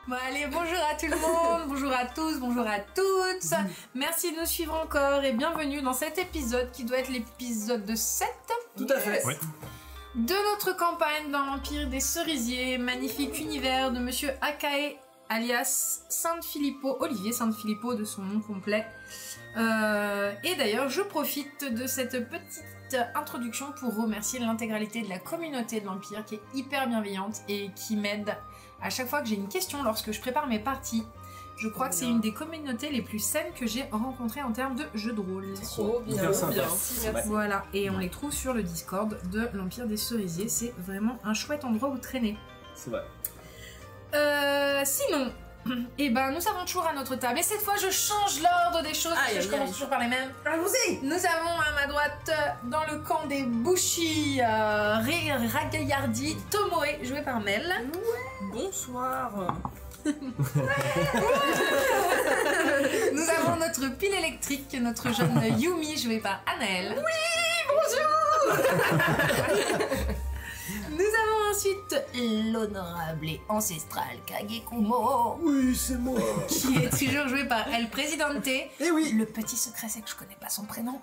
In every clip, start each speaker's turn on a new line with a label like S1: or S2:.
S1: Bon allez, bonjour à tout le monde, bonjour à tous, bonjour à toutes. Merci de nous suivre encore et bienvenue dans cet épisode qui doit être l'épisode de 7.
S2: Tout à fait.
S3: Oui.
S1: De notre campagne dans l'Empire des Cerisiers, magnifique univers de Monsieur Akae alias Sanfilippo, Olivier Sanfilippo de son nom complet. Et d'ailleurs, je profite de cette petite introduction pour remercier l'intégralité de la communauté de l'Empire qui est hyper bienveillante et qui m'aide à chaque fois que j'ai une question lorsque je prépare mes parties. Je crois que c'est une des communautés les plus saines que j'ai rencontrées en termes de jeux de rôle.
S2: Trop bien,
S3: sympa.
S1: Voilà, et on les trouve sur le Discord de l'Empire des Cerisiers. C'est vraiment un chouette endroit où traîner.
S2: C'est vrai.
S1: Sinon, eh ben, nous avons toujours à notre table, et cette fois je change l'ordre des choses parce que je commence toujours par les mêmes.
S2: Allons-y.
S1: Nous avons à ma droite, dans le camp des Bushi, Ragayardi Tomoe, joué par Mel.
S4: Bonsoir.
S1: Nous avons notre pile électrique, notre jeune Yumi, joué par Anaël. Oui, bonjour. Nous avons ensuite l'honorable et ancestral Kagekumo.
S2: Oui, c'est moi.
S1: Qui est toujours joué par El Presidente.
S2: Eh oui.
S1: Le petit secret, c'est que je connais pas son prénom.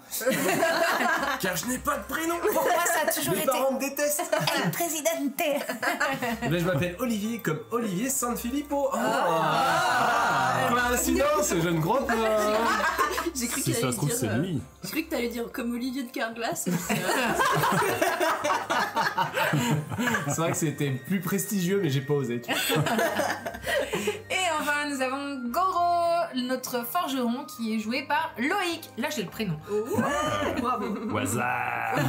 S2: Car je n'ai pas de prénom.
S1: Pour moi, ça a toujours
S2: Mes
S1: été
S2: parents me détestent.
S1: El Presidente.
S2: Mais je m'appelle Olivier comme Olivier Sanfilippo.
S3: Coïncidence, je ne crois pas.
S4: J'ai cru
S3: Si
S4: qu'il
S3: ça
S4: allait
S3: se trouve,
S4: dire.
S3: c'est lui.
S4: J'ai cru que t'allais dire comme Olivier de Carglass.
S2: C'est vrai que c'était plus prestigieux, mais j'ai pas osé.
S1: Et enfin, nous avons Goro, notre forgeron, qui est joué par Loïc. Là, j'ai le prénom.
S4: Bravo.
S3: Au hasard.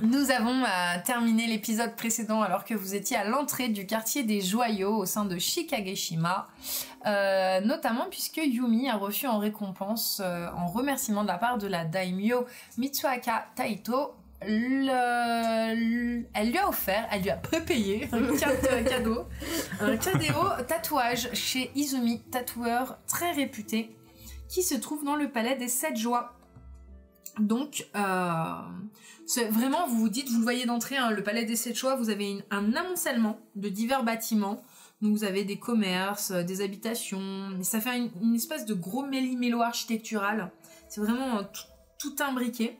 S1: Nous avons terminé l'épisode précédent alors que vous étiez à l'entrée du quartier des joyaux au sein de Shikageshima, notamment puisque Yumi a reçu en récompense, en remerciement de la part de la daimyo Mitsuhaka Taito, elle lui a offert, elle lui a prépayé un cadeau, un tatouage chez Izumi, tatoueur très réputé, qui se trouve dans le palais des 7 joies. Donc, vraiment, vous vous dites, vous le voyez d'entrée, hein, le palais des 7 joies, vous avez un amoncellement de divers bâtiments. Donc, vous avez des commerces, des habitations, et ça fait une espèce de gros méli-mélo architectural. C'est vraiment tout imbriqué.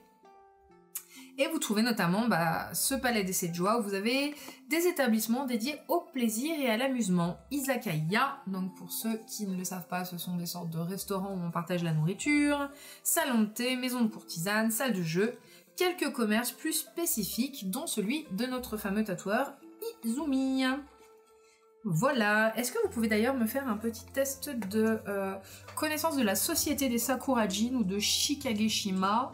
S1: Et vous trouvez notamment ce palais des 7 joies où vous avez des établissements dédiés au plaisir et à l'amusement. Izakaya, donc pour ceux qui ne le savent pas, ce sont des sortes de restaurants où on partage la nourriture, salon de thé, maison de courtisane, salle de jeu, quelques commerces plus spécifiques, dont celui de notre fameux tatoueur Izumi. Voilà, est-ce que vous pouvez d'ailleurs me faire un petit test de connaissance de la société des Sakurajin ou de Shikageshima?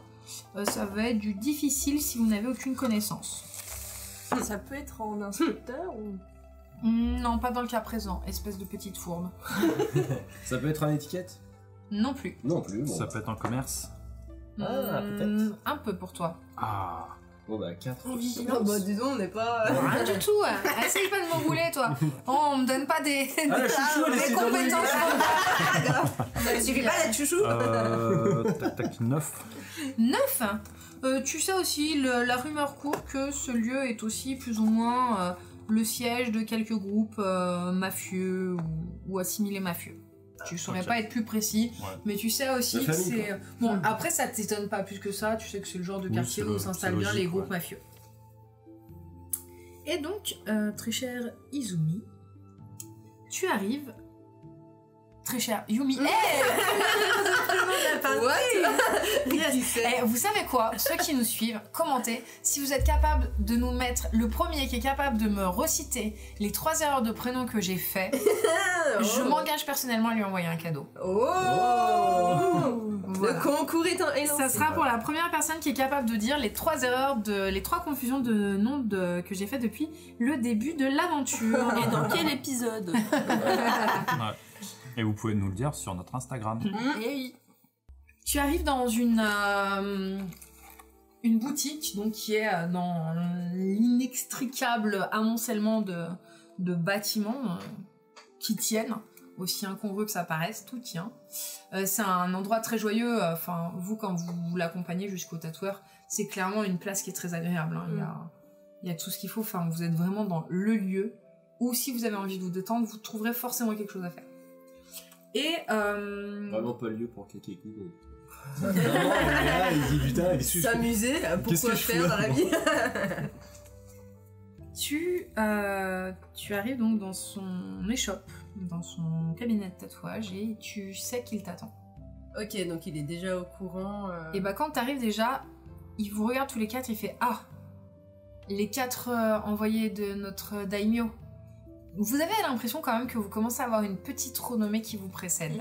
S1: Ça va être du difficile si vous n'avez aucune connaissance.
S4: Ça peut être en inspecteur ou...
S1: Non, pas dans le cas présent, espèce de petite fourbe.
S2: Ça peut être en étiquette?
S1: Non plus.
S2: Non plus. Bon.
S3: Ça peut être en commerce.
S2: Ah, peut-être.
S1: Un peu pour toi.
S3: Ah.
S2: Bon bah 4.
S4: En vigilance. Bah disons, on n'est pas...
S1: Rien du tout, essaye pas de m'enrouler toi. Oh, on me donne pas des
S2: chouchou, elle
S1: des
S2: essaie de
S1: compétences.
S4: Il suffit pas d'être chouchou.
S3: Tac, 9.
S1: 9. Tu sais aussi, la rumeur court que ce lieu est aussi plus ou moins le siège de quelques groupes mafieux ou assimilés mafieux. Tu saurais pas être plus précis, mais tu sais aussi que c'est... Bon, après ça t'étonne pas plus que ça, tu sais que c'est le genre de quartier où s'installent bien les groupes mafieux. Et donc, très cher Izumi, tu arrives... Très cher Yumi. Vous savez quoi? Ceux qui nous suivent, commentez. Si vous êtes capable de nous mettre le premier qui est capable de me reciter les 3 erreurs de prénom que j'ai fait, je m'engage personnellement à lui envoyer un cadeau.
S4: Le concours est lancé.
S1: Ça sera pour la première personne qui est capable de dire les 3 erreurs, les 3 confusions de noms que j'ai fait depuis le début de l'aventure.
S4: Et dans quel épisode?
S3: Et vous pouvez nous le dire sur notre Instagram.
S4: Et oui.
S1: Tu arrives dans une boutique donc, qui est dans l'inextricable amoncellement de bâtiments qui tiennent, aussi incongru que ça paraisse, tout tient. C'est un endroit très joyeux, enfin vous quand vous l'accompagnez jusqu'au tatoueur, c'est clairement une place qui est très agréable. Hein. Il y a tout ce qu'il faut, enfin vous êtes vraiment dans le lieu où si vous avez envie de vous détendre, vous trouverez forcément quelque chose à faire. Et
S2: Vraiment pas le lieu pour quelqu'un qui là, il dit putain, il est
S4: S'amuser,
S2: Qu'est-ce
S4: pourquoi
S2: que je fous
S4: faire
S2: là
S4: dans la vie?
S1: tu arrives donc dans son échoppe, dans son cabinet de tatouage et tu sais qu'il t'attend.
S4: Ok, donc il est déjà au courant.
S1: Et bah quand t'arrives déjà, il vous regarde tous les quatre, il fait ah, les 4 envoyés de notre daimyo. Vous avez l'impression quand même que vous commencez à avoir une petite renommée qui vous précède.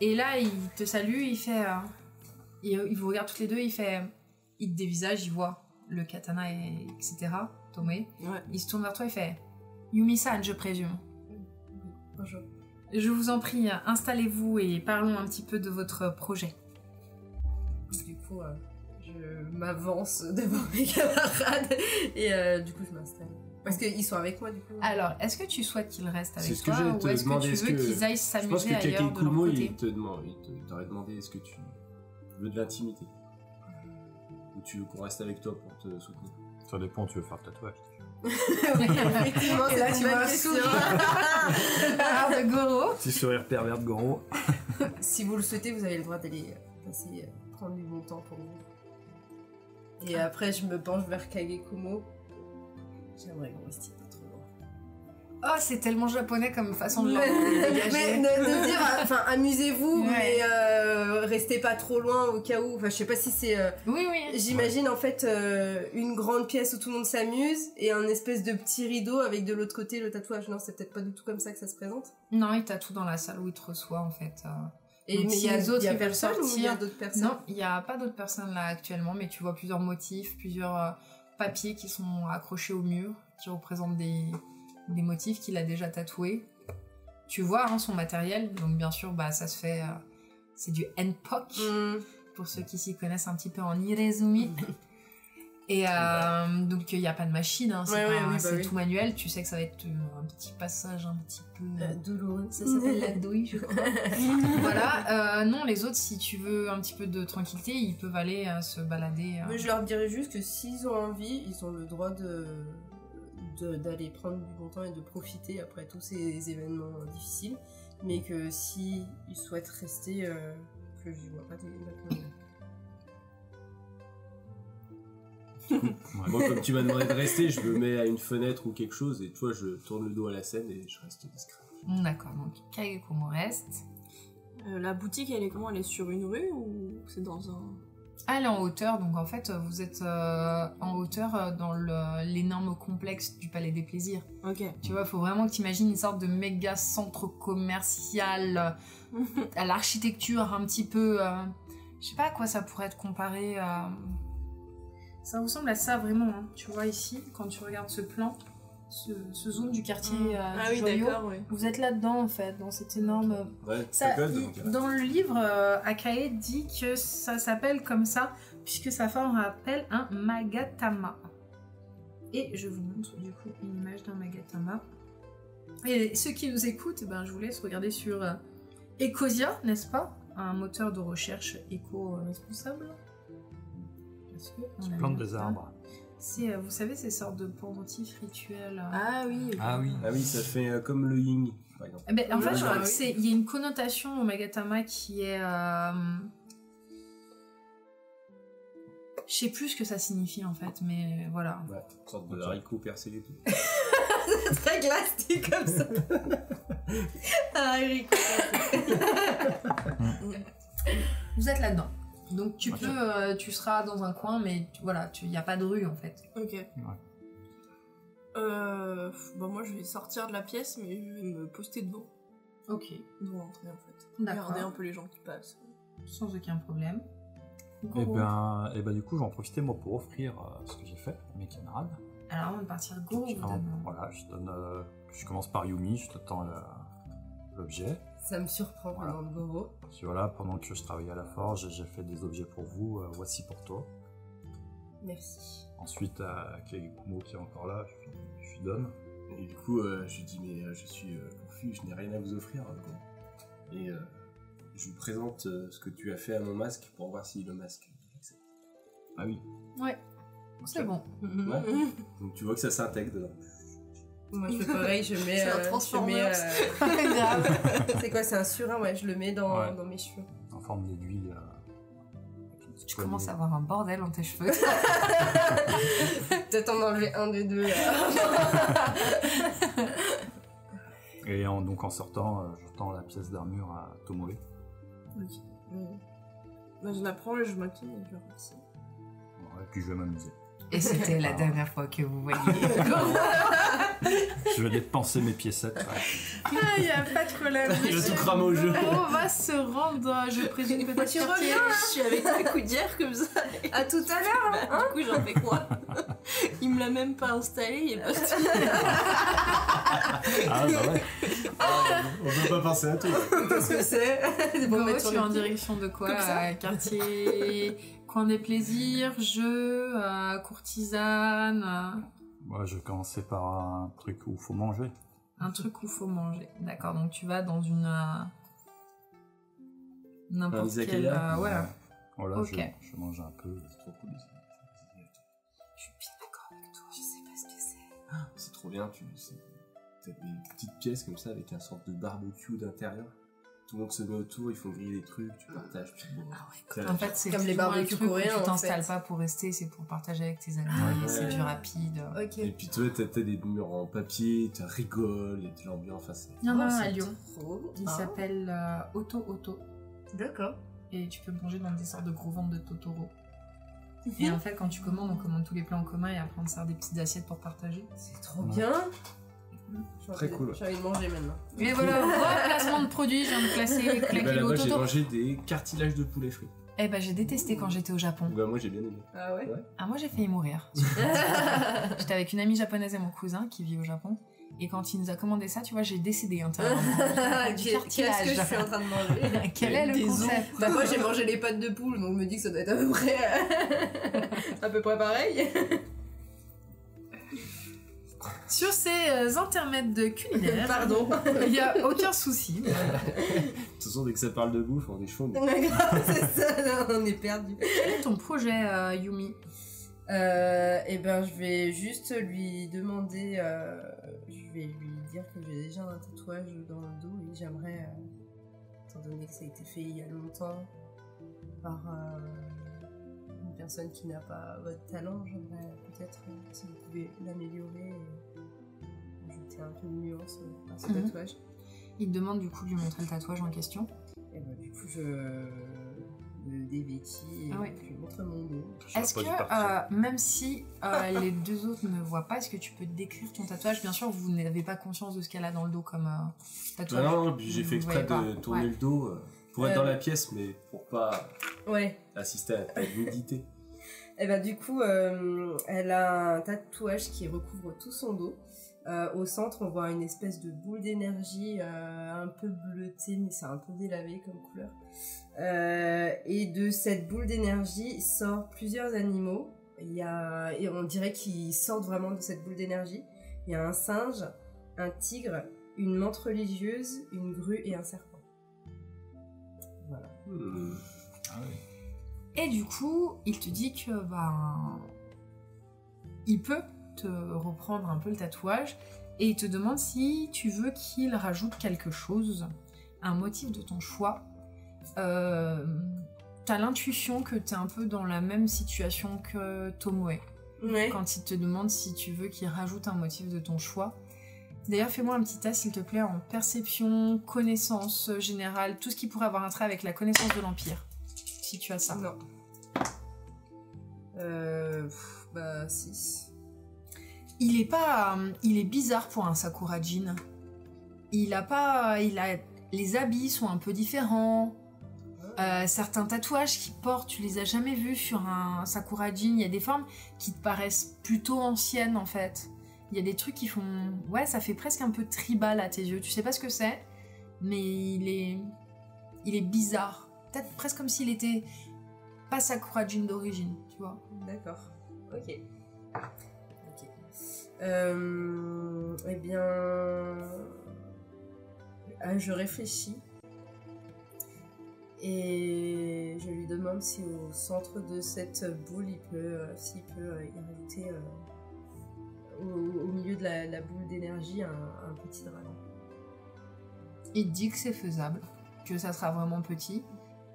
S1: Et là, il te salue, il fait... il vous regarde toutes les deux, il te dévisage, il voit le katana, etc. Tomoe.
S4: Ouais.
S1: Il se tourne vers toi, il fait... Yumi-san, je présume.
S4: Bonjour.
S1: Je vous en prie, installez-vous et parlons un petit peu de votre projet.
S4: Du coup, je m'avance devant mes camarades et du coup, je m'installe. Parce qu'ils sont avec moi, du coup.
S1: Alors, est-ce que tu souhaites qu'ils restent avec
S2: C'est ce que
S1: toi
S2: j'allais
S1: ou
S2: te
S1: est-ce que
S2: demander,
S1: tu
S2: est-ce
S1: veux
S2: que-
S1: qu'ils aillent
S2: Je pense que
S1: s'amuser ailleurs de leur
S2: Kakekumo,
S1: côté?
S2: il t'aurait demandé est-ce que tu veux de l'intimité ou tu veux qu'on reste avec toi pour te soutenir.
S3: Ça dépend, tu veux faire le tatouage.
S4: Effectivement,
S1: Et là,
S4: c'est
S1: tu
S4: une bonne
S1: vois un
S4: question.
S1: de Goro.
S3: Petit sourire pervers de Goro.
S4: Si vous le souhaitez, vous avez le droit d'aller passer, prendre du bon temps pour vous. Et après, je me penche vers Kagekumo. J'aimerais qu'on reste pas trop loin.
S1: Oh, c'est tellement japonais comme façon de
S4: Mais
S1: dégager.
S4: de dire, enfin, amusez-vous,
S1: Ouais.
S4: mais restez pas trop loin au cas où. Enfin, je sais pas si c'est.
S1: Oui, oui.
S4: J'imagine en fait une grande pièce où tout le monde s'amuse et un espèce de petit rideau avec de l'autre côté le tatouage. Non, c'est peut-être pas du tout comme ça que ça se présente.
S1: Non, il t'a tout dans la salle où il te reçoit, en fait.
S4: Et
S1: Donc,
S4: mais
S1: si les autres,
S4: il y a
S1: ils veulent
S4: personne ou il y a
S1: sortir.
S4: d'autres personnes?
S1: Non, il n'y a pas d'autres personnes là actuellement, mais tu vois plusieurs motifs, plusieurs papiers qui sont accrochés au mur, qui représentent des motifs qu'il a déjà tatoués. Tu vois hein, son matériel, donc bien sûr, bah, ça se fait... c'est du N-POC, pour ceux qui s'y connaissent un petit peu en Irezumi. Et donc il n'y a pas de machine, hein, c'est
S4: Ouais,
S1: pas-
S4: ouais, oui, bah
S1: c'est
S4: oui.
S1: tout manuel, tu sais que ça va être un petit passage un petit peu...
S4: Douloureux.
S1: Ça s'appelle la douille, je crois. Voilà, non, les autres, si tu veux un petit peu de tranquillité, ils peuvent aller se balader.
S4: Mais je leur dirais juste que s'ils ont envie, ils ont le droit d'aller prendre du bon temps et de profiter après tous ces événements difficiles. Mais que si ils souhaitent rester, que je vois pas d'inconvénients.
S2: Moi, comme tu m'as demandé de rester, je me mets à une fenêtre ou quelque chose et tu vois, je tourne le dos à la scène et je reste discret.
S1: D'accord, donc Kagekumo reste.
S5: La boutique, elle est comment? Elle est sur une rue ou c'est dans un...
S1: Elle est en hauteur, donc en fait, vous êtes en hauteur dans l'énorme complexe du Palais des Plaisirs.
S5: Ok.
S1: Tu vois, il faut vraiment que tu imagines une sorte de méga centre commercial à l'architecture un petit peu... je sais pas à quoi ça pourrait être comparé. Ça ressemble à ça vraiment, hein. Tu vois ici, quand tu regardes ce plan, ce zone du quartier
S5: Ah
S1: du
S5: oui,
S1: Joyau,
S5: d'accord, oui.
S1: vous êtes là-dedans en fait, dans cette énorme...
S2: Ouais,
S1: Ça,
S2: ça code, donc,
S1: dans le livre, Akae dit que ça s'appelle comme ça, puisque sa forme rappelle un magatama. Et je vous montre du coup une image d'un magatama. Et ceux qui nous écoutent, ben, je vous laisse regarder sur Ecosia, n'est-ce pas? Un moteur de recherche éco-responsable.
S3: Tu plantes des arbres.
S1: C'est, vous savez, ces sortes de pendentifs rituels.
S5: Ah oui.
S3: Ah oui.
S2: Ah oui, ça fait comme le yin, par exemple.
S1: Eh ben, en fait,
S5: Ouais,
S1: je crois
S5: bah
S1: que
S5: oui.
S1: c'est, il y a une connotation au magatama qui est, je sais plus ce que ça signifie en fait, mais voilà.
S2: Ouais, une sorte de haricot percé et tout.
S4: C'est très glacique comme ça. Ah, Eric.
S1: Vous êtes là-dedans, donc tu
S3: Ok.
S1: peux, tu seras dans un coin, mais voilà, il y a pas de rue en fait.
S5: Ok. Bah moi, je vais sortir de la pièce, mais je vais me poster devant.
S1: Ok,
S5: Devant l'entrée, en fait.
S1: d'accord,
S5: Regarder un peu les gens qui passent.
S1: sans aucun problème.
S3: Et ben, du coup, j'en profiter moi pour offrir ce que j'ai fait à mes camarades.
S1: Alors avant de partir, Go,
S3: Je,
S1: vous donne-
S3: voilà, je commence par Yumi, je t'attends l'objet.
S4: Ça me surprend
S3: Voilà.
S4: pendant de Goro.
S3: Puis voilà, pendant que je travaillais à la forge, j'ai fait des objets pour vous, voici pour toi.
S4: Merci.
S3: Ensuite, à Keimo qui est encore là, je lui donne.
S2: Et du coup, je lui dis, mais je suis confus, je n'ai rien à vous offrir. Quoi. Et je lui présente ce que tu as fait à mon masque pour voir si le masque accepte.
S3: Ah oui.
S1: Ouais, c'est bon.
S2: Ouais. Donc tu vois que ça s'intègre dedans.
S4: Moi je fais pareil, je mets.
S5: C'est un
S4: je mets,
S5: Transformers.
S1: Grave.
S4: c'est quoi, c'est un surin, ouais, je le mets dans,
S3: Ouais.
S4: dans mes cheveux.
S3: En forme d'aiguille. Avec une petite
S1: Tu commences à
S3: poignée.
S1: avoir un bordel dans tes cheveux.
S4: Peut-être en enlever un des deux.
S3: Et donc en sortant, je tends la pièce d'armure à Tomoe.
S5: Ok. Bah, je la prends et je m'incline et je la remercie.
S3: Et puis je vais m'amuser.
S1: Et c'était la dernière fois que vous voyez.
S3: Je vais dépenser mes piécettes. Ouais.
S1: Ah, y a pas de problème.
S2: Il va tout cramer au jeu.
S1: On va se rendre, je présume peut-être
S4: Tu
S1: quartier.
S4: reviens,
S5: Je suis avec ma coudière comme ça.
S4: À tout à l'heure.
S5: Bah, du coup, j'en fais quoi? Il me l'a même pas installé, il est parti.
S3: Ah bah ouais.
S2: On peut pas penser à tout.
S4: Qu'est-ce que c'est? C'est pour
S1: Goro,
S4: mettre
S1: tu
S4: sur
S1: es en
S4: le pied.
S1: direction de quoi?
S4: Comme ça.
S1: Quartier, coin des plaisirs, jeux, courtisane,
S3: Moi, je vais commencer par un truc où il faut manger.
S1: un truc où faut manger. D'accord, donc tu vas dans une n'importe
S2: izakaya.
S1: quelle. Voilà.
S3: Voilà,
S1: Ok.
S3: je mange un peu.
S2: C'est trop cool.
S1: Je suis bien d'accord avec toi. Je sais pas ce que c'est.
S2: C'est trop bien, t'as des petites pièces comme ça avec un sorte de barbecue d'intérieur. Tout le monde se met autour, ils font griller des trucs, tu partages, tu bois. C'est
S1: En fait, c'est
S4: Comme les
S1: plus ou moins le
S4: barbecues
S1: truc où
S4: coréens,
S1: tu
S4: en
S1: t'installes
S4: fait.
S1: pas pour rester, c'est pour partager avec tes amis.
S3: Ouais.
S1: C'est du rapide.
S4: Ok.
S2: Et puis toi, t'as des murs en papier, tu rigoles, et de l'ambiance, enfin c'est...
S1: Il y en a
S4: Oh,
S1: un à
S4: c'est
S1: Lyon.
S4: trop
S1: Il
S4: bien.
S1: s'appelle Otto Otto.
S4: D'accord.
S1: Et tu peux manger dans des sortes de gros ventres de Totoro. Et en fait, quand tu commandes, on commande tous les plats en commun et après on te sert des petites assiettes pour partager.
S4: C'est trop
S3: Ouais.
S4: bien.
S2: Très cool.
S4: J'ai envie de manger maintenant.
S1: Et voilà, placement de produits, je viens de placer
S2: Et
S1: claquer
S2: bah
S1: le
S2: là-bas, j'ai
S1: Toto.
S2: mangé des cartilages de poulet frit.
S1: Eh ben, j'ai détesté quand j'étais au Japon.
S2: Bah moi, j'ai bien aimé.
S4: Ah ouais.
S1: Ah, moi, j'ai failli mourir. J'étais avec une amie japonaise et mon cousin qui vit au Japon. Et quand il nous a commandé ça, tu vois, j'ai décédé intérieurement. Du
S4: Qu'est-ce que je
S1: cartilage.
S4: suis en train de manger?
S1: Quel est le
S5: Des
S1: concept?
S4: Bah moi j'ai mangé les pattes de poule, donc je me dis que ça doit être à peu près pareil.
S1: Sur ces intermèdes de culinaire,
S4: Pardon.
S1: il n'y a aucun souci.
S2: De toute façon, dès que ça parle de bouffe, on est chaud. Mais...
S4: C'est ça, on est perdu.
S1: Quel est ton projet, Yumi?
S4: Et ben je vais juste lui demander, je vais lui dire que j'ai déjà un tatouage dans le dos et j'aimerais, étant donné que ça a été fait il y a longtemps par une personne qui n'a pas votre talent, j'aimerais peut-être si vous pouvez l'améliorer et ajouter un peu de nuance à ce
S1: Mhm.
S4: tatouage.
S1: Il te demande du coup de lui montrer le tatouage en question.
S4: Et ben du coup je le dévêtis et
S1: Ah ouais.
S4: je lui montre mon dos.
S1: Est-ce
S3: pas dû
S1: que,
S3: partir.
S1: même si les deux autres ne voient pas, est-ce que tu peux décrire ton tatouage? Bien sûr, vous n'avez pas conscience de ce qu'elle a dans le dos comme tatouage.
S2: Bah non, puis j'ai fait
S1: Vous
S2: exprès
S1: voyez
S2: de
S1: pas.
S2: tourner
S1: Ouais.
S2: le dos pour être dans la pièce, mais pour pas
S4: Ouais.
S2: assister à ta nudité.
S4: Et bah du coup, elle a un tatouage qui recouvre tout son dos. Au centre, on voit une espèce de boule d'énergie un peu bleutée, mais c'est un peu délavé comme couleur. Et de cette boule d'énergie sortent plusieurs animaux. Et on dirait qu'ils sortent vraiment de cette boule d'énergie. Il y a un singe, un tigre, une menthe religieuse, une grue et un serpent. Voilà.
S3: Ah oui.
S1: Et du coup, il te dit que il peut te reprendre un peu le tatouage et il te demande si tu veux qu'il rajoute quelque chose, un motif de ton choix. T'as l'intuition que t'es un peu dans la même situation que Tomoe
S4: Ouais.
S1: quand il te demande si tu veux qu'il rajoute un motif de ton choix. D'ailleurs, fais-moi un petit test, s'il te plaît, en perception, connaissance générale, tout ce qui pourrait avoir un trait avec la connaissance de l'Empire, si tu as ça.
S4: Non. 6.
S1: Il est bizarre pour un Sakurajin. Les habits sont un peu différents. Certains tatouages qu'il porte, tu les as jamais vus sur un Sakurajin. Il y a des formes qui te paraissent plutôt anciennes en fait. Il y a des trucs qui font, ouais, ça fait presque un peu tribal à tes yeux. Tu sais pas ce que c'est, mais il est bizarre. Peut-être presque comme s'il était pas Sakurajin d'origine, tu vois.
S4: D'accord. Ok. Eh bien... je réfléchis. Et je lui demande si au centre de cette boule, s'il peut y rajouter au milieu de la boule d'énergie un petit dragon.
S1: Il dit que c'est faisable, que ça sera vraiment petit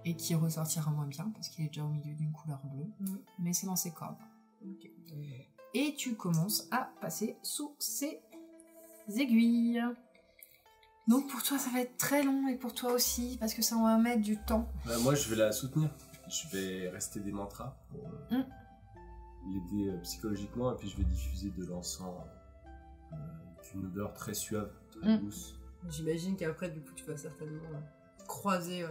S1: et qu'il ressortira moins bien parce qu'il est déjà au milieu d'une couleur bleue, mais c'est dans ses cordes.
S4: Ok.
S1: Et tu commences à passer sous ses aiguilles. Donc pour toi ça va être très long et pour toi aussi parce que ça va mettre du temps.
S2: Moi je vais la soutenir. Je vais rester des mantras pour l'aider psychologiquement et puis je vais diffuser de l'encens d'une odeur très suave, très douce.
S4: J'imagine qu'après du coup tu vas certainement croiser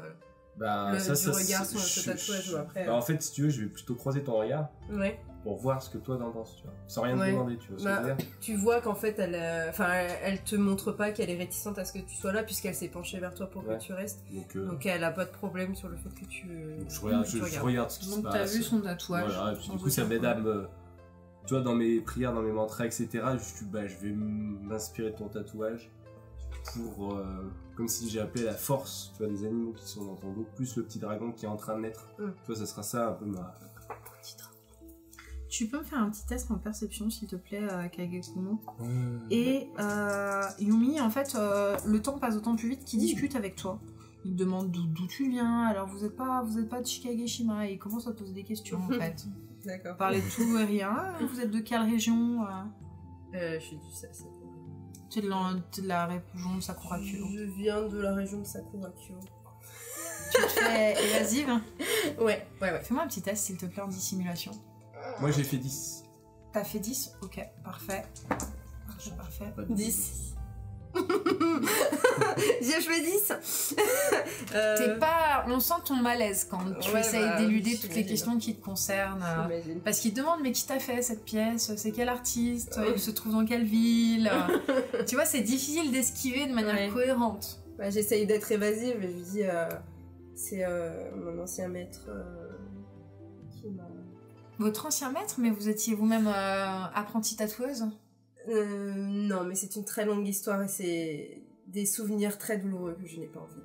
S4: du
S2: ça,
S4: regard sur ce tatouage ou après.
S2: En fait si tu veux je vais plutôt croiser ton regard.
S4: Ouais.
S2: Pour voir ce que toi t'en penses, tu vois. Sans rien te demander, tu vois. Ce que je veux dire.
S4: Tu vois qu'en fait, elle te montre pas qu'elle est réticente à ce que tu sois là, puisqu'elle s'est penchée vers toi pour que tu restes. Donc elle a pas de problème sur le fait que tu.
S2: Je regarde ce qui se passe.
S1: Donc t'as vu son tatouage.
S2: Voilà, et puis du coup, ça m'aide à me. Tu vois, dans mes prières, dans mes mantras, etc., je vais m'inspirer de ton tatouage pour. Comme si j'ai appelé la force, tu vois, des animaux qui sont dans ton dos, plus le petit dragon qui est en train de naître. Tu vois, ça sera ça un peu ma.
S1: Tu peux me faire un petit test en perception, s'il te plaît, Kagekumo. Et Yumi, en fait, le temps passe d'autant plus vite qu'il discute avec toi. Il te demande d'où tu viens, alors vous êtes pas de Shikageshima, et il commence à te poser des questions, en fait.
S4: D'accord.
S1: Parler de tout et rien. Vous êtes de quelle région
S4: Je suis du Sakura.
S1: Tu es de la région de Sakurakyo.
S4: Je viens de la région de Sakurakyo.
S1: Tu te fais évasive?
S4: Ouais.
S1: Fais-moi un petit test, s'il te plaît, en dissimulation.
S2: Moi j'ai fait 10.
S1: T'as fait 10? Ok, parfait. Parfait.
S4: 10. J'ai fait 10.
S1: T'es pas... On sent ton malaise quand tu essayes d'éluder toutes les questions qui te concernent. Parce qu'il te demande, mais qui t'a fait cette pièce? C'est quel artiste? Il se trouve dans quelle ville? Tu vois, c'est difficile d'esquiver de manière cohérente.
S4: J'essaye d'être évasive et je lui dis c'est mon ancien maître qui m'a...
S1: Votre ancien maître, mais vous étiez vous-même apprentie tatoueuse?
S4: Non, mais c'est une très longue histoire et c'est des souvenirs très douloureux que je n'ai pas envie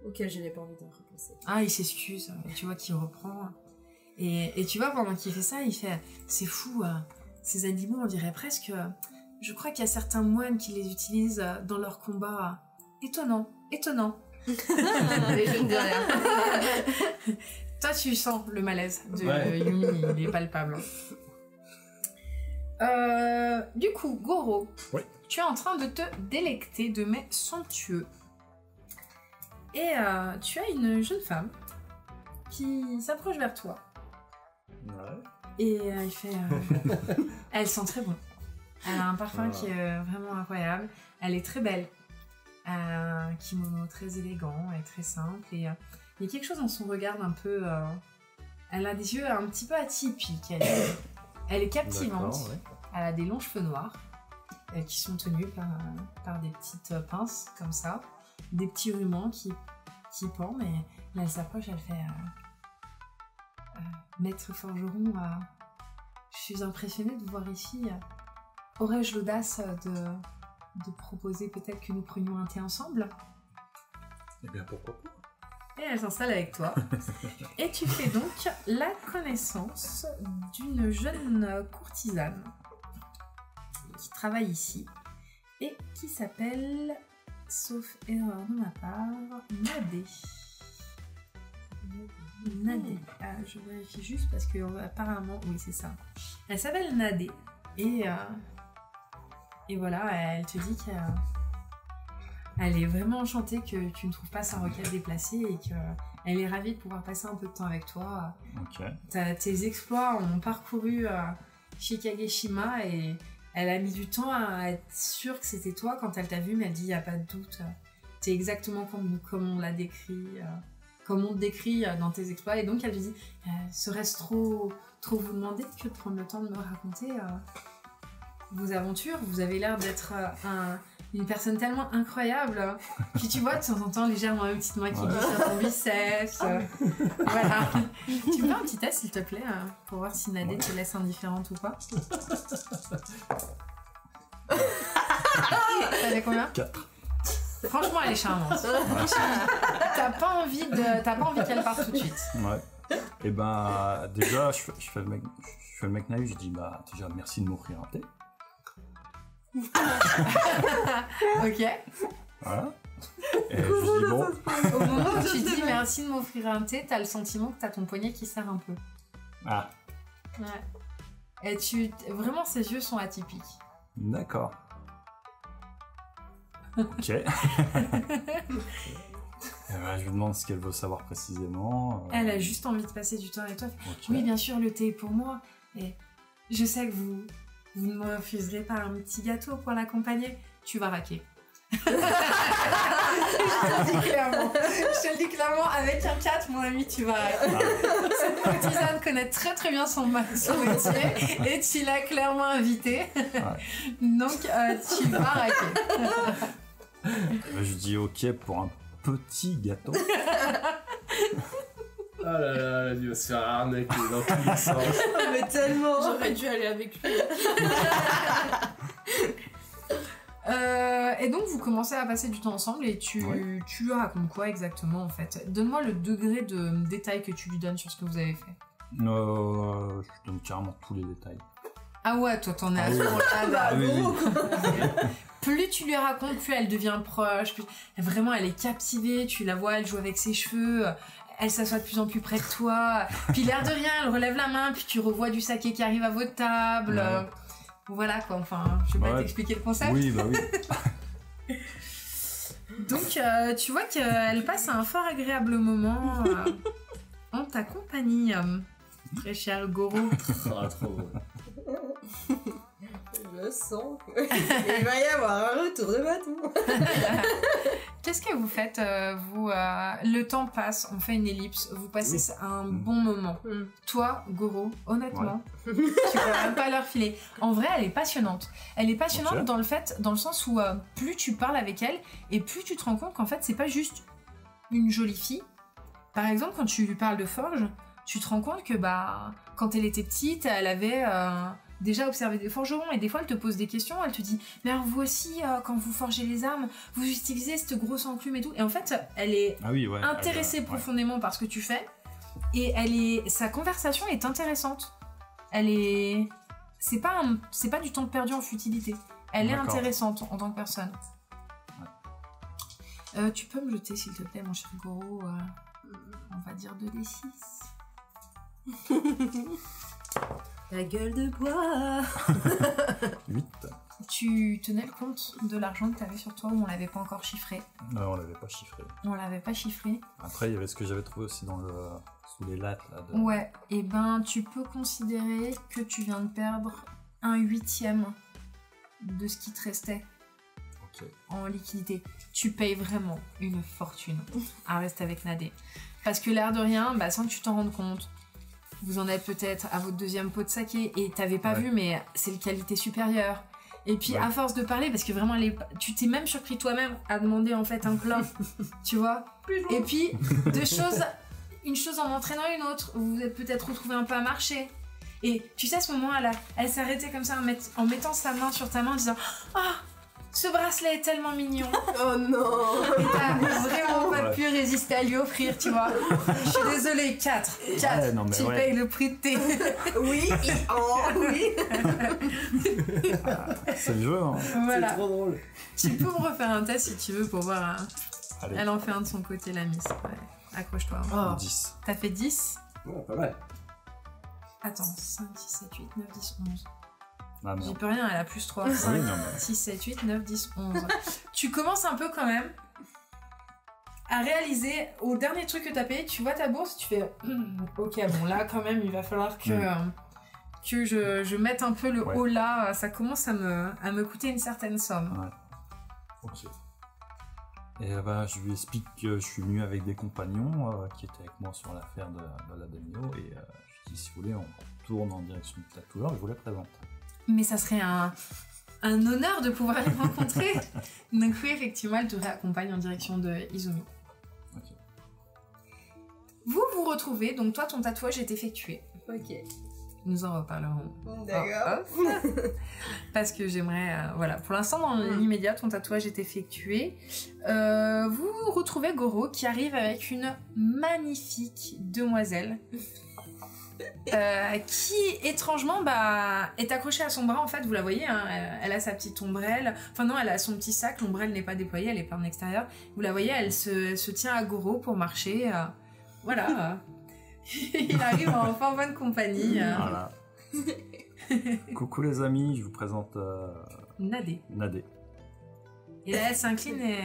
S4: auxquels je n'ai pas envie de repenser.
S1: Ah, il s'excuse, tu vois qu'il reprend. Et tu vois, pendant qu'il fait ça, il fait « C'est fou, ces animaux, on dirait presque... je crois qu'il y a certains moines qui les utilisent dans leurs combats. Étonnant. Et je ne dis rien. » Toi, tu sens le malaise de Yumi, il est palpable. Du coup, Goro, tu es en train de te délecter de mets somptueux. Et tu as une jeune femme qui s'approche vers toi. Et elle fait... elle sent très bon. Elle a un parfum qui est vraiment incroyable. Elle est très belle. Un kimono très élégant et très simple. Et il y a quelque chose dans son regard un peu... elle a des yeux un petit peu atypiques. Elle est captivante. Elle a des longs cheveux noirs qui sont tenus par des petites pinces comme ça. Des petits rubans qui pendent. Et là, elle s'approche, elle fait... Maître forgeron, je suis impressionnée de vous voir ici. Aurais-je l'audace de proposer peut-être que nous prenions un thé ensemble?
S3: Eh bien, pourquoi pas?
S1: Et elle s'installe avec toi. Et tu fais donc la connaissance d'une jeune courtisane qui travaille ici et qui s'appelle, sauf erreur de ma part, Nadé. Nadé. Ah, je vérifie juste parce que apparemment, oui c'est ça. Elle s'appelle Nadé et voilà, elle te dit qu'elle est vraiment enchantée que tu ne trouves pas sa requête déplacée et qu'elle est ravie de pouvoir passer un peu de temps avec toi. Tes exploits ont parcouru Shikageshima et elle a mis du temps à être sûre que c'était toi quand elle t'a vu, mais elle dit il n'y a pas de doute. T'es exactement comme on l'a décrit. Comme on te décrit dans tes exploits, et donc elle lui dit serait-ce trop vous demander que de prendre le temps de me raconter vos aventures? Vous avez l'air d'être une personne tellement incroyable. Puis tu vois, de temps en temps, légèrement une petite main qui glisse sur ton biceps. Voilà. Tu me fais un petit test, s'il te plaît, pour voir si Nadé te laisse indifférente ou pas. T'avais combien?
S3: 4.
S1: Franchement, elle est charmante. T'as pas envie qu'elle parte tout de suite.
S3: Ouais. Et ben, déjà, je fais le mec naïf, je dis, bah, déjà, merci de m'offrir un thé.
S1: Ok.
S3: Voilà. Et je dis, bon.
S1: Au moment où tu dis merci de m'offrir un thé, t'as le sentiment que t'as ton poignet qui serre un peu.
S3: Ah,
S1: Ouais. Et vraiment, ses yeux sont atypiques.
S3: d'accord. Ok. Et ben, je lui demande ce qu'elle veut savoir précisément.
S1: Elle a juste envie de passer du temps avec toi.
S3: Ok.
S1: Oui, bien sûr, le thé est pour moi. Et je sais que vous ne me refuserez pas un petit gâteau pour l'accompagner. Tu vas raquer. Je te le dis clairement, avec un 4, mon ami, tu vas raquer. Cette courtisane connaît très très bien son métier et tu l'as clairement invité. Donc, tu vas raquer.
S3: Ben, je dis ok pour un petit gâteau.
S2: Ah là là, il va se faire arnaquer dans tous les sens.
S4: Mais tellement.
S5: J'aurais dû aller avec lui.
S1: Et donc vous commencez à passer du temps ensemble et tu lui racontes quoi exactement en fait? Donne-moi le degré de détail que tu lui donnes sur ce que vous avez fait.
S3: Je donne carrément tous les détails.
S1: Ah ouais, toi t'en es à
S3: Ah
S1: ce
S3: oui.
S1: moment-là.
S3: Ah oui, oui.
S1: Plus tu lui racontes, plus elle devient proche. Plus... Vraiment, elle est captivée. Tu la vois, elle joue avec ses cheveux. Elle s'assoit de plus en plus près de toi. Puis l'air de rien, elle relève la main. Puis tu revois du saké qui arrive à votre table.
S3: Ouais.
S1: Voilà quoi. Enfin, je vais pas t'expliquer le concept.
S3: Oui, bah oui.
S1: Donc, tu vois qu'elle passe un fort agréable moment en ta compagnie, très cher Goro.
S2: Ah, trop drôle.
S4: Je sens qu'il va y avoir un retour de bâton.
S1: Qu'est-ce que vous faites, vous le temps passe, on fait une ellipse, vous passez un bon moment. Toi, Goro, honnêtement, tu vas même pas leur filer. En vrai, elle est passionnante. Elle est passionnante
S3: Ok.
S1: dans le sens où plus tu parles avec elle et plus tu te rends compte qu'en fait, c'est pas juste une jolie fille. Par exemple, quand tu lui parles de forge, tu te rends compte que quand elle était petite, elle avait déjà observé des forgerons et des fois elle te pose des questions, elle te dit mais alors vous aussi quand vous forgez les armes, vous utilisez cette grosse enclume et tout. Et en fait, elle est
S3: Ah oui, ouais.
S1: intéressée profondément par ce que tu fais et sa conversation est intéressante. C'est pas du temps perdu en futilité. Elle est
S3: D'accord.
S1: intéressante en tant que personne. Tu peux me jeter s'il te plaît mon cher Goro, on va dire 2d6.
S4: La gueule de bois.
S3: 8.
S1: Tu tenais le compte de l'argent que tu avais sur toi ou on l'avait pas encore chiffré?
S3: Non, on l'avait pas chiffré.
S1: On l'avait pas chiffré.
S3: Après, il y avait ce que j'avais trouvé aussi sous les lattes. Là,
S1: Ouais, et tu peux considérer que tu viens de perdre 1/8 de ce qui te restait
S3: Ok.
S1: en liquidité. Tu payes vraiment une fortune à rester avec Nadé. Parce que l'air de rien, sans que tu t'en rendes compte, vous en êtes peut-être à votre deuxième pot de saké et t'avais pas vu, mais c'est de qualité supérieure. Et puis à force de parler, parce que vraiment tu t'es même surpris toi-même à demander en fait un plat, tu vois. Et puis une chose en entraînant une autre, vous vous êtes peut-être retrouvés un peu à marcher. Et tu sais, à ce moment, elle s'arrêtait comme ça en mettant sa main sur ta main en disant « Ah, ce bracelet est tellement mignon !»
S4: Oh non.
S1: Et t'as vraiment pas pu résister à lui offrir, tu vois. Je suis désolée, 4.
S3: non, mais
S1: Tu
S3: ouais.
S1: payes le prix de thé.
S4: Oui, oui.
S3: C'est le jeu, hein.
S1: Voilà.
S2: C'est trop drôle.
S1: Tu peux me refaire un test si tu veux pour voir.
S3: Allez,
S1: Elle en fait un de son côté, la miss. Ouais. Accroche-toi.
S4: Oh.
S3: 10.
S1: T'as fait 10.
S2: Ouais, pas mal.
S1: Attends, 5, 6, 7, 8, 9, 10, 11.
S3: Ah,
S1: J'y
S3: merde.
S1: peux rien, elle a plus 3.
S3: Ah
S1: 5,
S3: oui, non, mais...
S1: 6, 7, 8, 9, 10, 11. Tu commences un peu quand même à réaliser, au dernier truc que t'as payé, tu vois ta bourse, tu fais ok, bon là quand même il va falloir que je mette un peu le haut là, ça commence à me coûter une certaine somme.
S3: Ouais. Ok. Et je lui explique que je suis venu avec des compagnons qui étaient avec moi sur l'affaire de la Demio et je dis si vous voulez on tourne en direction du tatoueur, je vous les présente.
S1: Mais ça serait un un honneur de pouvoir les rencontrer. Donc oui, effectivement, elle te réaccompagne en direction de Izumi.
S3: Ok.
S1: Vous vous retrouvez, donc toi ton tatouage est effectué.
S4: Ok.
S1: Nous en reparlerons.
S4: D'accord.
S1: Parce que j'aimerais... voilà, pour l'instant, dans l'immédiat, ton tatouage est effectué. Vous retrouvez Goro qui arrive avec une magnifique demoiselle qui, étrangement, est accrochée à son bras. En fait, vous la voyez, hein, elle a sa petite ombrelle. Enfin non, elle a son petit sac. L'ombrelle n'est pas déployée, elle est pas en extérieur. Vous la voyez, elle se tient à Goro pour marcher. Voilà. Il arrive en fort bonne compagnie.
S3: Voilà. Coucou les amis, je vous présente
S1: Nadé.
S3: Nadé.
S1: Et là, elle s'incline et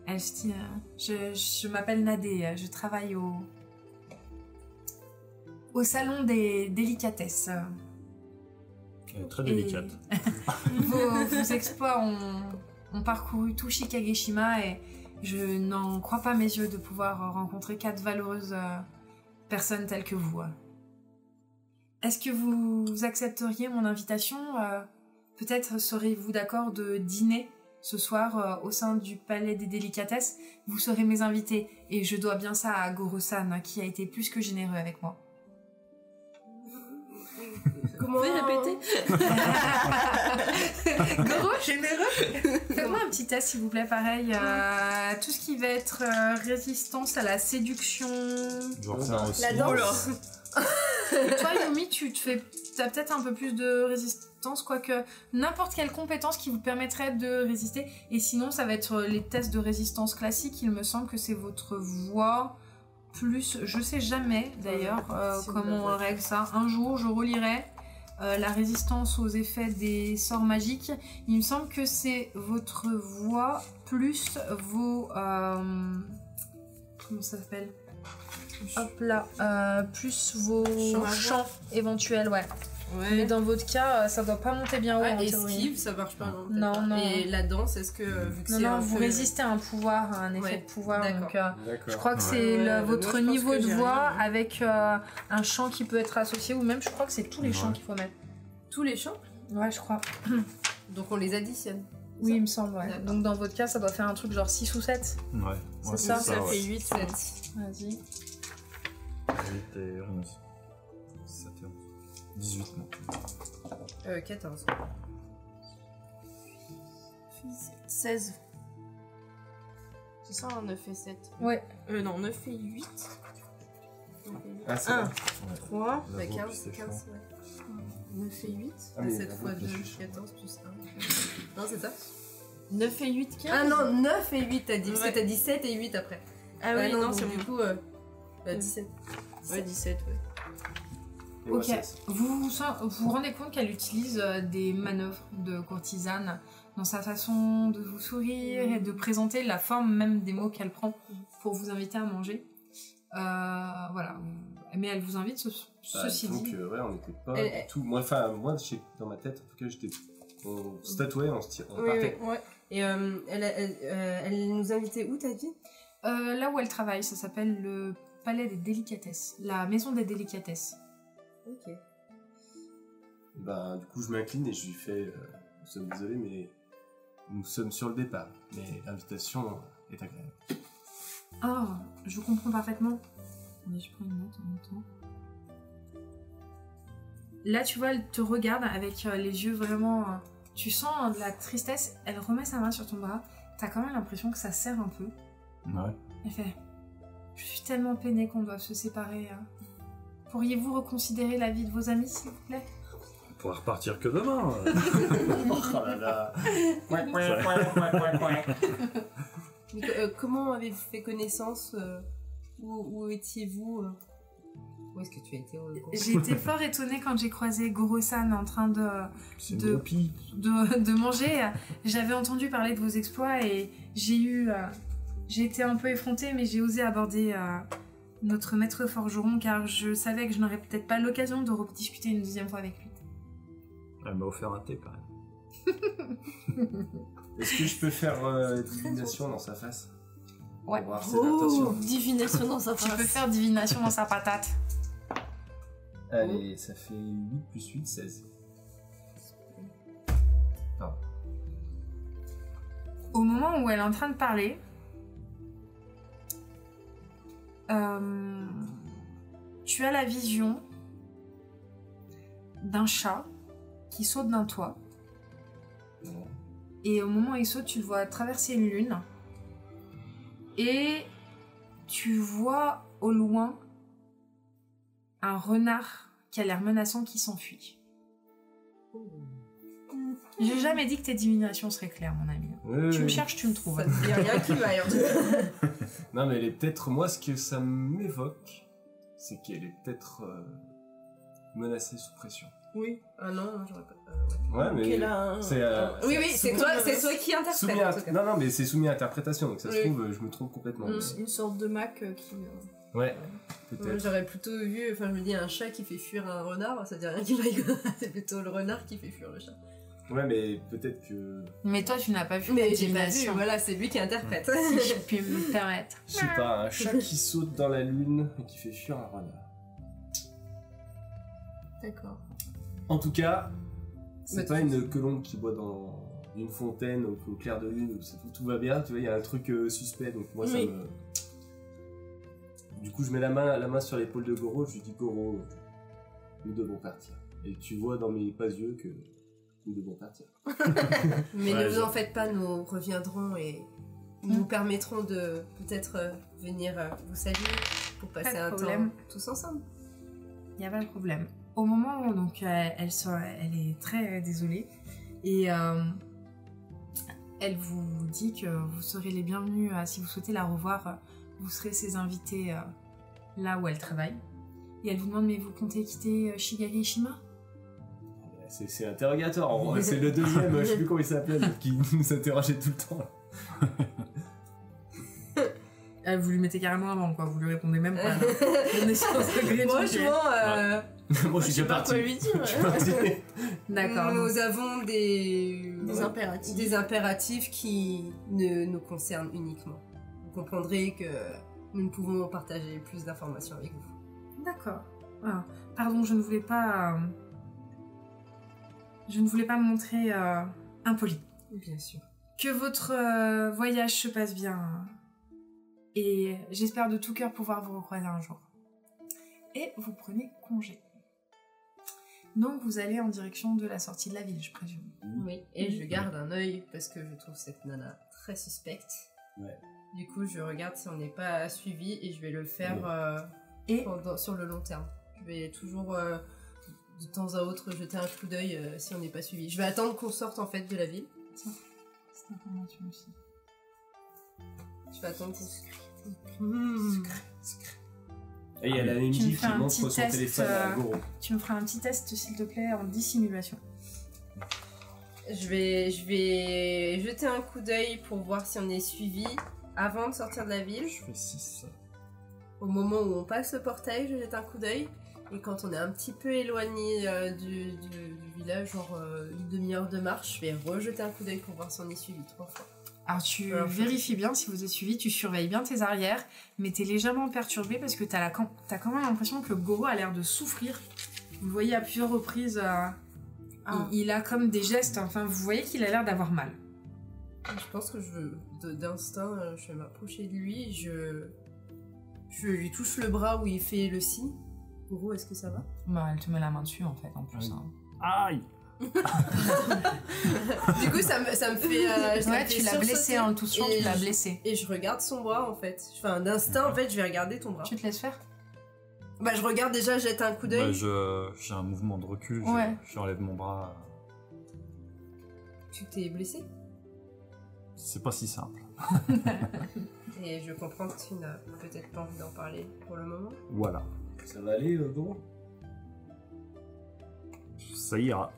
S1: elle se dit je m'appelle Nadé, je travaille au salon des délicatesses.
S3: Elle est très délicate.
S1: Vos exploits ont parcouru tout Shikageshima et je n'en crois pas mes yeux de pouvoir rencontrer 4 valeureuses personnes telles que vous. Est-ce que vous accepteriez mon invitation? Peut-être serez-vous d'accord de dîner ce soir au sein du Palais des Délicatesses? Vous serez mes invités et je dois bien ça à Goro-san qui a été plus que généreux avec moi.
S4: Comment
S5: Vous pouvez répéter?
S1: Goro, généreux. Faites-moi un petit test s'il vous plaît, pareil. Tout ce qui va être résistance à la séduction.
S3: Genre c'est un
S4: La danse.
S1: Toi, Yumi, t'as peut-être un peu plus de résistance, quoique n'importe quelle compétence qui vous permettrait de résister. Et sinon, ça va être les tests de résistance classiques. Il me semble que c'est votre voix plus... Je sais jamais, d'ailleurs, comment on règle ça. Un jour, je relirai la résistance aux effets des sorts magiques. Il me semble que c'est votre voix plus vos... comment ça s'appelle? Hop là, plus vos chants éventuels, ouais. Mais dans votre cas, ça doit pas monter bien haut en théorie.
S4: Esquive, ça marche pas.
S1: Non, non.
S4: Et la danse, est-ce que vu que c'est
S1: Non,
S4: un
S1: vous
S4: feu-
S1: résistez à un pouvoir, à un effet de pouvoir.
S4: d'accord.
S1: Donc,
S2: D'accord.
S1: je crois que c'est votre
S5: moi, je pense
S1: niveau
S5: que
S1: de
S5: j'ai
S1: voix
S5: rien.
S1: avec un chant qui peut être associé, ou même je crois que c'est tous les chants qu'il faut mettre.
S4: tous les chants,
S1: Ouais, je crois.
S4: donc on les additionne.
S1: Oui, il me semble, ouais.
S4: D'accord.
S1: Donc dans votre cas, ça doit faire un truc genre 6 ou 7.
S3: Ouais.
S1: C'est ça,
S5: Ça
S3: ouais.
S5: fait 8.
S4: 7.
S1: Vas-y.
S3: 8 et 11. 7 et 11. 18 non.
S4: 14.
S5: 16. C'est ça, 9 et 7.
S1: Ouais.
S5: Non, 9 et 8.
S2: Ah, c'est
S5: 1,
S2: vrai.
S5: 3,
S3: La
S4: Bah,
S3: voix
S4: 15,
S3: plus les
S4: 15,
S3: chants.
S4: ouais.
S5: 9 et 8.
S2: Ah, mais
S4: 7
S2: la
S4: fois
S2: voix
S4: 2,
S2: plus les chants.
S4: 14 plus 1. Non, c'est ça?
S5: 9 et 8, 15.
S4: Ah non, 9 et 8 t'as dit, parce
S5: Ouais.
S4: que t'as dit 7 et 8 après.
S5: Ah oui, non,
S4: donc
S5: c'est
S4: du
S5: bon.
S4: coup, 17.
S5: Ouais, 17, ouais.
S2: Et moi,
S1: Ok.
S2: 16.
S1: Vous vous rendez compte qu'elle utilise des manœuvres de courtisane dans sa façon de vous sourire et de présenter la forme même des mots qu'elle prend pour vous inviter à manger. Voilà. Mais elle vous invite, ceci
S2: Donc,
S1: dit.
S2: ouais, on n'était pas
S4: Elle-
S2: du tout. Moi, dans ma tête, en tout cas, j'étais. On se tatouait, on
S4: Oui,
S2: partait.
S4: oui. Et elle nous invitait où, t'as dit?
S1: Là où elle travaille, ça s'appelle le Palais des Délicatesses, la Maison des Délicatesses.
S4: Ok.
S2: Ben, du coup, je m'incline et je lui fais nous sommes désolés, mais nous sommes sur le départ. Mais l'invitation est agréable.
S1: Ah, je comprends parfaitement. Mais je prends une note en même temps. Là, tu vois, elle te regarde avec les yeux vraiment... tu sens de la tristesse. Elle remet sa main sur ton bras. T'as quand même l'impression que ça serre un peu.
S3: Ouais.
S1: Elle fait... Je suis tellement peinée qu'on doive se séparer. Pourriez-vous reconsidérer la vie de vos amis, s'il vous plaît?
S3: On pourra repartir que demain.
S2: Oh là là.
S4: Mais, comment avez-vous fait connaissance Où étiez-vous Où est-ce que tu as été
S1: J'ai été fort étonnée quand j'ai croisé Goro-san en train
S3: C'est une
S1: De-
S3: groupie.
S1: de manger. J'avais entendu parler de vos exploits et j'ai été un peu effrontée, mais j'ai osé aborder notre maître forgeron car je savais que je n'aurais peut-être pas l'occasion de rediscuter une deuxième fois avec lui.
S3: Elle m'a offert un thé quand même.
S2: Est-ce que je peux faire divination dans sa face?
S1: Ouais.
S2: Pour voir ses intentions.
S5: Divination dans sa
S1: Tu
S5: face.
S1: peux faire divination dans sa patate.
S2: Allez, ça fait 8 plus 8, 16.
S1: Au moment où elle est en train de parler, tu as la vision d'un chat qui saute d'un toit. Et au moment où il saute, tu le vois traverser une lune. Et tu vois au loin un renard qui a l'air menaçant qui s'enfuit. J'ai jamais dit que tes divinations seraient claires, mon ami. Tu me cherches, tu me trouves.
S4: Ça ne dit rien qui m'aille en tout cas.
S2: Non, mais elle est peut-être. Moi, ce que ça m'évoque, c'est qu'elle est peut-être menacée sous pression.
S4: Oui. Ah non, j'aurais pas.
S2: Ouais, mais.
S5: Qu'elle a un-
S2: C'est,
S4: Oui, oui, c'est toi qui interprète.
S2: soumis à...
S4: en tout cas.
S2: Non, mais c'est soumis à interprétation, donc ça se
S4: Oui.
S2: trouve, je me trompe complètement.
S5: Une sorte de Mac qui...
S2: Ouais,
S4: Moi,
S2: peut-être.
S4: j'aurais plutôt vu, enfin je me dis un chat qui fait fuir un renard, ça dit rien qui m'aille. C'est plutôt le renard qui fait fuir le chat.
S2: Ouais, mais peut-être que.
S1: Mais toi, tu n'as pas vu
S4: Mais
S1: la
S4: j'ai pas vu,
S1: divination.
S4: voilà, c'est lui qui interprète.
S1: Si je puis me permettre.
S2: Je sais pas, un chat qui saute dans la lune et qui fait fuir un renard.
S5: D'accord.
S2: En tout cas, c'est
S4: Mais
S2: pas
S4: tu-
S2: une colombe qui boit dans une fontaine au clair de lune où tout va bien, tu vois, il y a un truc suspect, donc moi ça
S5: Oui.
S2: me. Du coup, je mets la main sur l'épaule de Goro, je lui dis Goro, nous devons partir. Et tu vois dans mes pas yeux que nous devons partir.
S4: Mais
S2: Ouais,
S4: ne vous
S2: je-
S4: en faites pas, nous reviendrons et nous permettrons de peut-être venir vous saluer pour passer
S1: de
S4: un temps
S1: problème.
S4: tous ensemble.
S1: Il n'y a pas de problème. Au moment où donc, elle est très désolée et elle vous dit que vous serez les bienvenus si vous souhaitez la revoir. Vous serez ses invités là où elle travaille. Et elle vous demande, mais vous comptez quitter Shigageshima?
S2: C'est interrogatoire, en vrai, c'est le deuxième, je sais plus comment il s'appelle, qui nous interrogeait tout le temps.
S1: Vous lui mettez carrément avant, quoi. Vous lui répondez même pas. On est sur ce degré de sujet.
S4: Franchement,
S2: Moi, je suis déjà parti.
S5: quoi lui dire.
S2: Je suis parti.
S1: D'accord. donc-
S4: nous avons des
S5: impératifs.
S4: des impératifs qui nous concernent uniquement. Vous comprendrez que nous ne pouvons partager plus d'informations avec vous.
S1: D'accord. Ah, pardon, je ne voulais pas... Je ne voulais pas me montrer impolie.
S4: Bien sûr.
S1: Que votre voyage se passe bien. Et j'espère de tout cœur pouvoir vous recroiser un jour. Et vous prenez congé. Donc vous allez en direction de la sortie de la ville, je présume.
S4: Oui, et je garde un œil parce que je trouve cette nana très suspecte.
S2: Ouais.
S4: Du coup, je regarde si on n'est pas suivi et je vais le faire
S1: Et
S4: sur le long terme. Je vais toujours de temps à autre jeter un coup d'œil si on n'est pas suivi. Je vais attendre qu'on sorte en fait de la ville.
S1: cette information aussi.
S4: Je vais attendre qu'on sorte.
S2: Et il y a la
S1: Tu me
S2: MJ
S1: fais
S2: qui
S1: un
S2: montre
S1: petit
S2: son
S1: test,
S2: téléphone à Goro.
S1: Tu me feras un petit test, s'il te plaît, en dissimulation.
S4: Je vais jeter un coup d'œil pour voir si on est suivi avant de sortir de la ville.
S3: Je fais 6.
S4: Au moment où on passe le portail, je jette un coup d'œil. Et quand on est un petit peu éloigné du village, genre une demi-heure de marche, je vais rejeter un coup d'œil pour voir si on est suivi 3 fois.
S1: Alors tu
S4: Alors,
S1: vérifies bien si vous êtes suivi, tu surveilles bien tes arrières, mais t'es légèrement perturbé parce que t'as quand même l'impression que Goro a l'air de souffrir. Vous le voyez à plusieurs reprises, il a comme des gestes, enfin vous voyez qu'il a l'air d'avoir mal.
S4: Je pense que d'instinct, je vais m'approcher de lui, je lui touche le bras où il fait le signe. Goro, est-ce que ça va?
S1: Bah elle te met la main dessus en fait, en plus.
S3: Oui.
S1: hein.
S3: Aïe!
S4: Du coup, ça me fait. ça me
S1: Ouais,
S4: fait
S1: tu l'as
S4: sursauter.
S1: blessé en le touchant,
S4: Et
S1: tu l'as
S4: je-
S1: blessé.
S4: Et je regarde son bras en fait. Enfin, d'instinct, en fait, je vais regarder ton bras.
S1: Tu te laisses faire?
S4: Bah, je regarde déjà, jette un coup d'œil.
S3: J'ai un mouvement de recul,
S1: Ouais.
S3: j'enlève mon bras.
S4: Tu t'es blessé.
S3: C'est pas si simple.
S4: Et je comprends que tu n'as peut-être pas envie d'en parler pour le moment.
S3: Voilà.
S2: Ça va aller, Goro?
S3: Ça ira.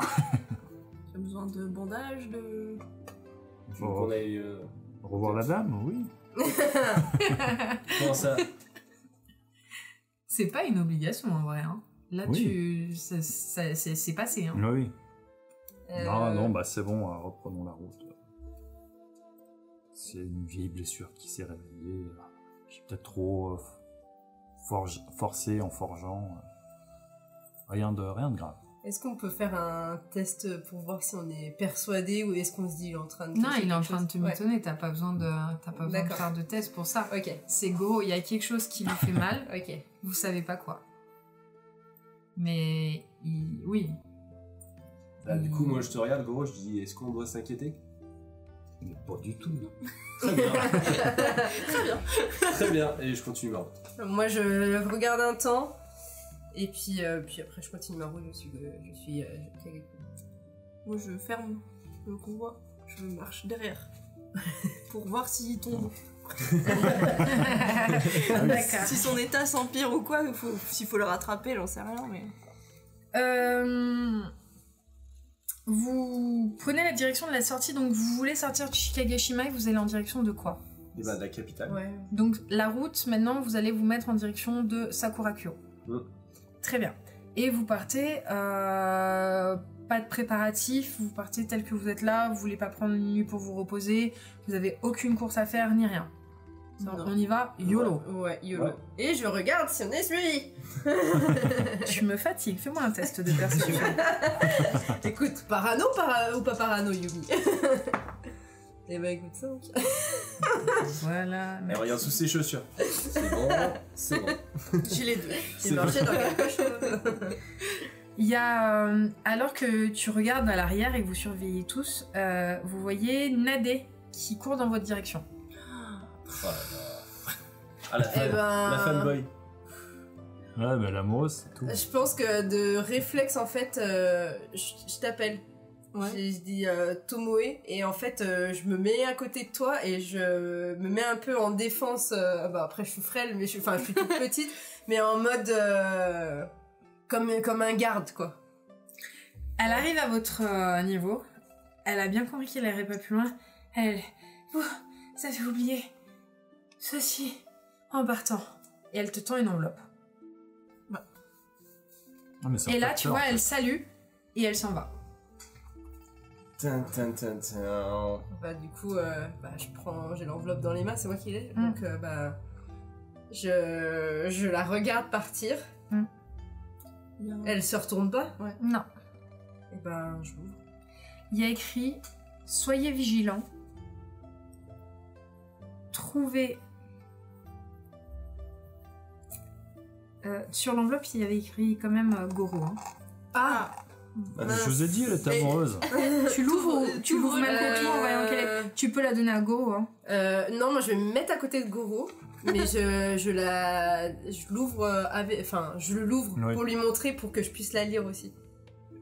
S5: J'ai besoin de bandages, de...
S2: Faut qu'on aille.
S3: Revoir la dame, oui.
S2: Comment ça?
S1: C'est pas une obligation en vrai. Hein. Là,
S3: Oui.
S1: c'est passé. Hein.
S3: Oui.
S4: Euh,
S3: Non, bah c'est bon, reprenons la route. C'est une vieille blessure qui s'est réveillée. J'ai peut-être trop forcé en forgeant. Rien de grave.
S4: Est-ce qu'on peut faire un test pour voir si on est persuadé ou est-ce qu'on se dit il est en train de
S1: Non,
S4: cacher
S1: il est en
S4: quelque
S1: train de
S4: chose
S1: te mitonner, t'as pas besoin de
S4: D'accord.
S1: faire de test pour ça.
S4: Ok,
S1: C'est Goro, il y a quelque chose qui lui fait mal,
S4: ok.
S1: vous savez pas quoi. Mais oui.
S2: Bah, du coup, moi je te regarde, Goro, je dis est-ce qu'on doit s'inquiéter?
S3: Mais pas du tout.
S2: Très bien.
S5: Très bien.
S2: Très bien, et je continue ma route.
S4: Moi je regarde un temps et puis après je continue ma route, je suis Kageko.
S5: Moi, je ferme le convoi. Je marche derrière. Pour voir s'il tombe.
S1: D'accord.
S5: Si son état s'empire ou quoi, s'il faut le rattraper, j'en sais rien, mais...
S1: Vous prenez la direction de la sortie, donc vous voulez sortir de Shikagashima et vous allez en direction de quoi?
S2: Et bah, de la capitale.
S4: Ouais.
S1: Donc la route, maintenant, vous allez vous mettre en direction de Sakurakyo. Très bien. Et vous partez, pas de préparatifs, vous partez tel que vous êtes là, vous voulez pas prendre une nuit pour vous reposer, vous avez aucune course à faire ni rien.
S4: Non.
S1: On y va, YOLO.
S4: Ouais, YOLO.
S2: Ouais.
S4: Et je regarde si on est suivi.
S1: Tu me fatigues, fais-moi un test de perception.
S4: Écoute, parano ou pas parano, Yumi? Eh ben écoute ça.
S1: Voilà.
S2: Elle regarde sous ses chaussures. C'est bon, c'est bon.
S4: J'ai les deux.
S2: C'est
S4: J'ai marché dans quelque chose.
S1: Il y a, alors que tu regardes à l'arrière et que vous surveillez tous, vous voyez Nadé qui court dans votre direction.
S2: Oh là là. Ah,
S4: Eh ben...
S2: la fanboy.
S3: Ouais, mais l'amoureuse, c'est tout.
S4: Je pense que de réflexe, en fait, je t'appelle.
S5: Ouais.
S4: Je dis Tomoe, et en fait, je me mets à côté de toi et je me mets un peu en défense. Bah, après, je suis frêle, mais je suis toute petite, mais en mode comme un garde, quoi.
S1: Elle arrive à votre niveau. Elle a bien compris qu'elle irait pas plus loin. Vous avez oublié ceci en partant. Et elle te tend une enveloppe.
S3: Ah, mais ça
S1: Et
S3: fait
S1: là, tu
S3: peur,
S1: vois,
S3: en fait.
S1: elle salue et elle s'en va.
S2: Tin.
S4: Bah, du coup, j'ai l'enveloppe dans les mains, c'est moi qui l'ai.
S1: Mm.
S4: Donc, je la regarde partir. Elle se retourne pas.
S1: Non.
S4: Et ben, je l'ouvre.
S1: Il y a écrit « Soyez vigilants. Trouvez... » sur l'enveloppe, il y avait écrit quand même Goro. Hein.
S4: Ah,
S3: Ah, mais je vous ai dit, elle est amoureuse.
S1: Tu l'ouvres même contre toi en voyant qu'elle est... Tu peux la donner à Goro. Hein.
S4: non, moi je vais me mettre à côté de Goro, mais je l'ouvre
S3: Oui.
S4: pour lui montrer pour que je puisse la lire aussi.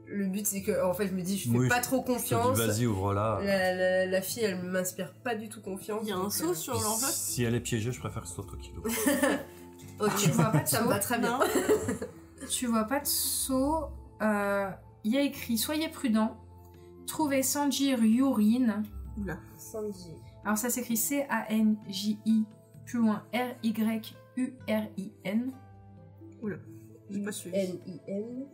S4: Le but c'est que en fait je me dis je fais
S3: Oui,
S4: pas trop
S3: Je te dis,
S4: confiance.
S3: vas-y, ouvre-la.
S4: La fille elle m'inspire pas du tout confiance.
S5: Il y a un
S4: donc,
S5: seau sur l'enveloppe.
S3: Si elle est piégée, je préfère que ce soit toi qui l'ouvre.
S4: Ok,
S1: Tu vois pas de
S4: ça me
S1: seau.
S4: va très bien.
S5: Non.
S1: Tu vois pas de saut. Il y a écrit « Soyez prudents. Trouvez Sanji Ryurin. »
S5: Oula.
S4: Sanji.
S1: Alors ça s'écrit C-A-N-J-I, plus loin R-Y-U-R-I-N.
S5: Oula. J'ai pas suivi.
S4: N-I-N.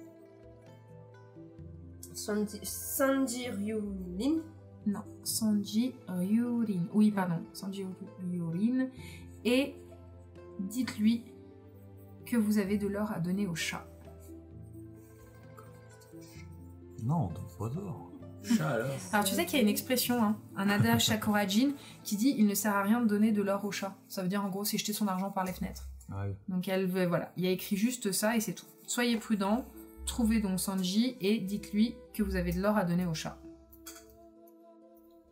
S4: Sanji Ryurin.
S1: Non, Sanji Ryurin. Oui, pardon, Sanji Ryurin. Et dites-lui que vous avez de l'or à donner au chat.
S3: Non, on donne pas d'or.
S2: Chat alors.
S1: Alors tu sais qu'il y a une expression, hein, un adage Shakurajin, qui dit « Il ne sert à rien de donner de l'or au chat ». Ça veut dire en gros c'est jeter son argent par les fenêtres.
S3: Ah oui.
S1: Donc voilà, il y a écrit juste ça et c'est tout. Soyez prudents, trouvez donc Sanji et dites-lui que vous avez de l'or à donner au chat.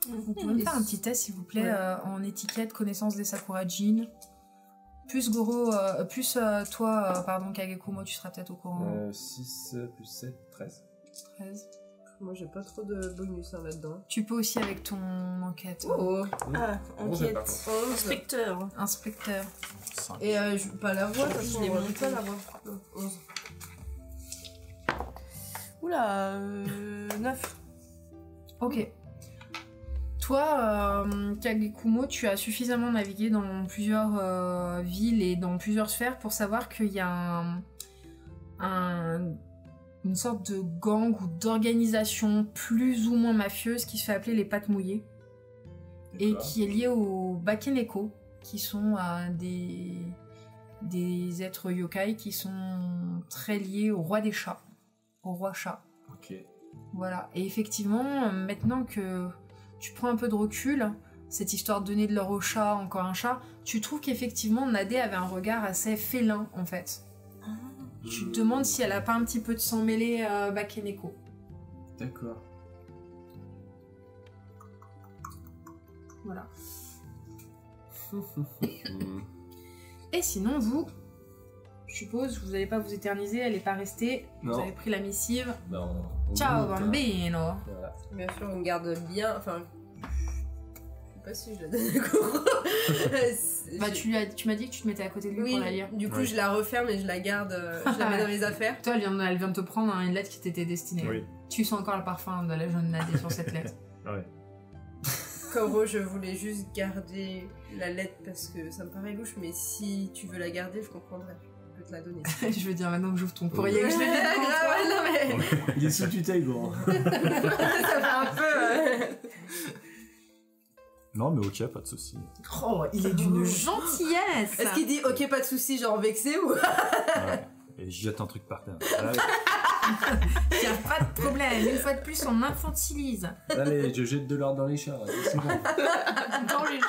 S1: Vous pouvez me faire un petit test s'il vous plaît
S4: Ouais.
S1: en étiquette, connaissance des Sakurajin. Plus Goro, toi, pardon, Kagekumo, tu seras peut-être au courant.
S2: 6 plus 7, 13.
S1: 13.
S4: Moi j'ai pas trop de bonus hein, là-dedans.
S1: Tu peux aussi avec ton enquête.
S4: Oh,
S5: Ah,
S2: Onze,
S5: enquête.
S2: par contre.
S4: 11.
S5: Inspecteur.
S1: Inspecteur.
S4: Et pas la voix, de toute
S5: Je
S4: façon,
S5: l'ai
S4: on
S5: monté.
S4: dit pas la voix. Non, 11.
S5: Oula, 9.
S1: Ok. Toi, Kagekumo, tu as suffisamment navigué dans plusieurs villes et dans plusieurs sphères pour savoir qu'il y a une sorte de gang ou d'organisation plus ou moins mafieuse qui se fait appeler les pattes mouillées et
S2: D'accord.
S1: qui est liée aux Bakeneko, qui sont des êtres yokai qui sont très liés au roi des chats. au roi chat.
S2: Ok.
S1: Voilà. Et effectivement, maintenant que tu prends un peu de recul, cette histoire de donner de l'or au chat, encore un chat, tu trouves qu'effectivement Nadé avait un regard assez félin en fait. Tu te demandes si elle a pas un petit peu de sang mêlé Bakeneko.
S2: D'accord.
S1: Voilà.
S2: Hmm.
S1: Et sinon, vous, je suppose, vous n'allez pas vous éterniser, elle n'est pas restée.
S2: Non.
S1: Vous avez pris la missive.
S2: Bah, on
S1: Ciao,
S2: monte, hein.
S1: bambino.
S2: Voilà.
S4: Bien sûr, on garde bien. Enfin, je sais pas si je la donne à Goro.
S1: Bah, tu m'as dit que tu te mettais à côté de lui
S4: Oui,
S1: pour la lire.
S4: du coup,
S3: Oui.
S4: je la referme et je la garde, je la mets dans mes affaires.
S1: Toi, elle vient de te prendre une lettre qui t'était destinée.
S3: Oui.
S1: Tu sens encore le parfum de la jeune Nadé sur cette lettre.
S3: Ouais.
S4: Goro, je voulais juste garder la lettre parce que ça me paraît louche, mais si tu veux la garder, je comprendrais. Je peux te la donner.
S1: Je veux dire, maintenant que j'ouvre ton courrier, que je l'ai mis devant toi.
S4: Grave, non, mais...
S2: Il est sous tutelle, gros.
S4: ça fait un peu...
S3: Non, mais ok, pas de souci.
S1: Oh, il est d'une gentillesse.
S4: Est-ce qu'il dit ok, pas de soucis, genre vexé ou...
S3: Ouais. Et je jette un truc par terre. Là,
S1: Il n'y a pas de problème. Une fois de plus, on infantilise.
S2: Allez, je jette de l'or dans les chats. C'est bon.
S1: Dans les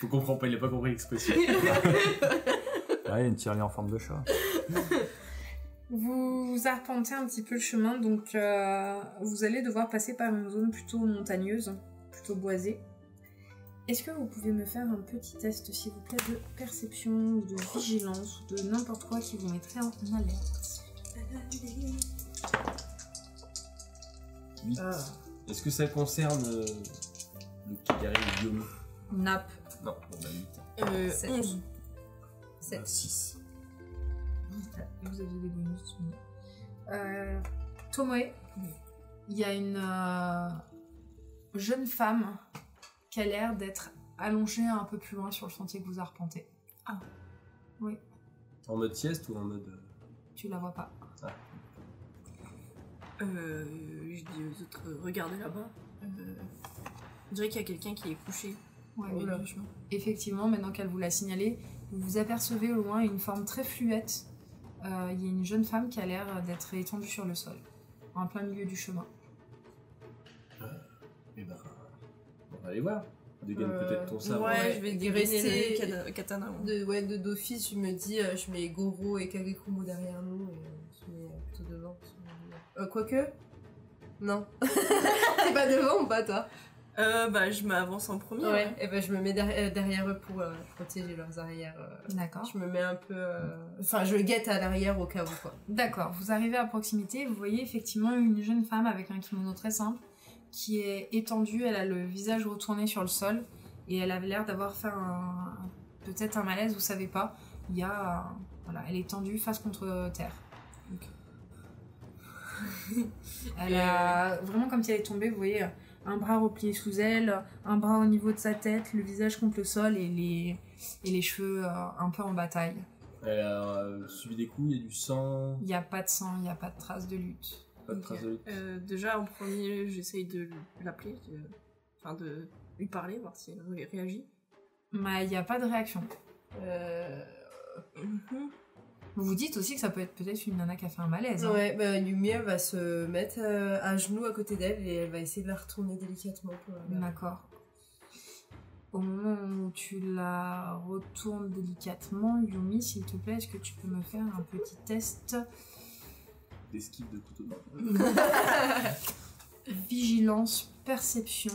S2: Faut comprendre pas, il a pas compris l'expression.
S3: il y a une tirelire en forme de chat.
S1: Vous arpentez un petit peu le chemin, donc vous allez devoir passer par une zone plutôt montagneuse, plutôt boisée. Est-ce que vous pouvez me faire un petit test, s'il vous plaît, de perception, ou de vigilance, ou de n'importe quoi qui vous mettrait en alerte?
S2: 8. Est-ce que ça concerne le petit guerrier Yomi?
S1: Nappe.
S2: Non, on a 8.
S5: 11.
S4: 7.
S3: 6.
S1: Vous aviez des bonus. Tomoe, il y a une jeune femme qui a l'air d'être allongée un peu plus loin sur le sentier que vous arpentez.
S5: Ah.
S1: Oui,
S2: En mode sieste ou en mode.
S1: tu la vois pas.
S5: Je dis aux autres, regardez là-bas. On dirait qu'il y a quelqu'un qui est couché
S1: Ouais,
S5: au
S1: mais
S5: milieu du chemin.
S1: effectivement, maintenant qu'elle vous l'a signalé, vous apercevez au loin une forme très fluette. Il y a une jeune femme qui a l'air d'être étendue sur le sol, en plein milieu du chemin.
S2: Eh ben. On va aller voir. Dégaine peut-être ton sabre.
S5: Ouais, je vais
S4: rester-
S5: dégainer le katana. moi.
S4: De d'office, je me dis, je mets Goro et Kagekumo derrière nous et je mets plutôt devant. Quoique. Non. T'es pas devant ou pas, toi?
S5: Bah, je m'avance en premier.
S4: Ouais, et ben je me mets derrière eux pour protéger leurs arrières.
S1: D'accord.
S4: Je me mets un peu. Enfin, je guette à l'arrière au cas où, quoi.
S1: D'accord, vous arrivez à proximité, vous voyez effectivement une jeune femme avec un kimono très simple qui est étendue, elle a le visage retourné sur le sol et elle avait l'air d'avoir fait peut-être un malaise, vous savez pas. Il y a voilà, elle est tendue face contre terre. Donc, elle a vraiment comme si elle est tombée, vous voyez, un bras replié sous elle, un bras au niveau de sa tête, le visage contre le sol et les cheveux un peu en bataille.
S2: Elle a subi des coups, il y a du sang.
S1: Il n'y a pas de sang, il n'y a pas de trace de lutte.
S2: Pas de
S1: Ok.
S2: traces de lutte.
S5: Déjà, en premier, j'essaye de l'appeler, enfin de lui parler, voir si elle réagit.
S1: Mais il n'y a pas de réaction.
S5: Mhm.
S1: Vous vous dites aussi que ça peut être peut-être une nana qui a fait un malaise. hein.
S4: Ouais, bah Yumi, elle va se mettre à genoux à côté d'elle et elle va essayer de la retourner délicatement pour la
S1: D'accord. Au moment où tu la retournes délicatement, Yumi, s'il te plaît, est-ce que tu peux me faire un petit test
S2: D'esquive de couteau.
S1: vigilance, perception?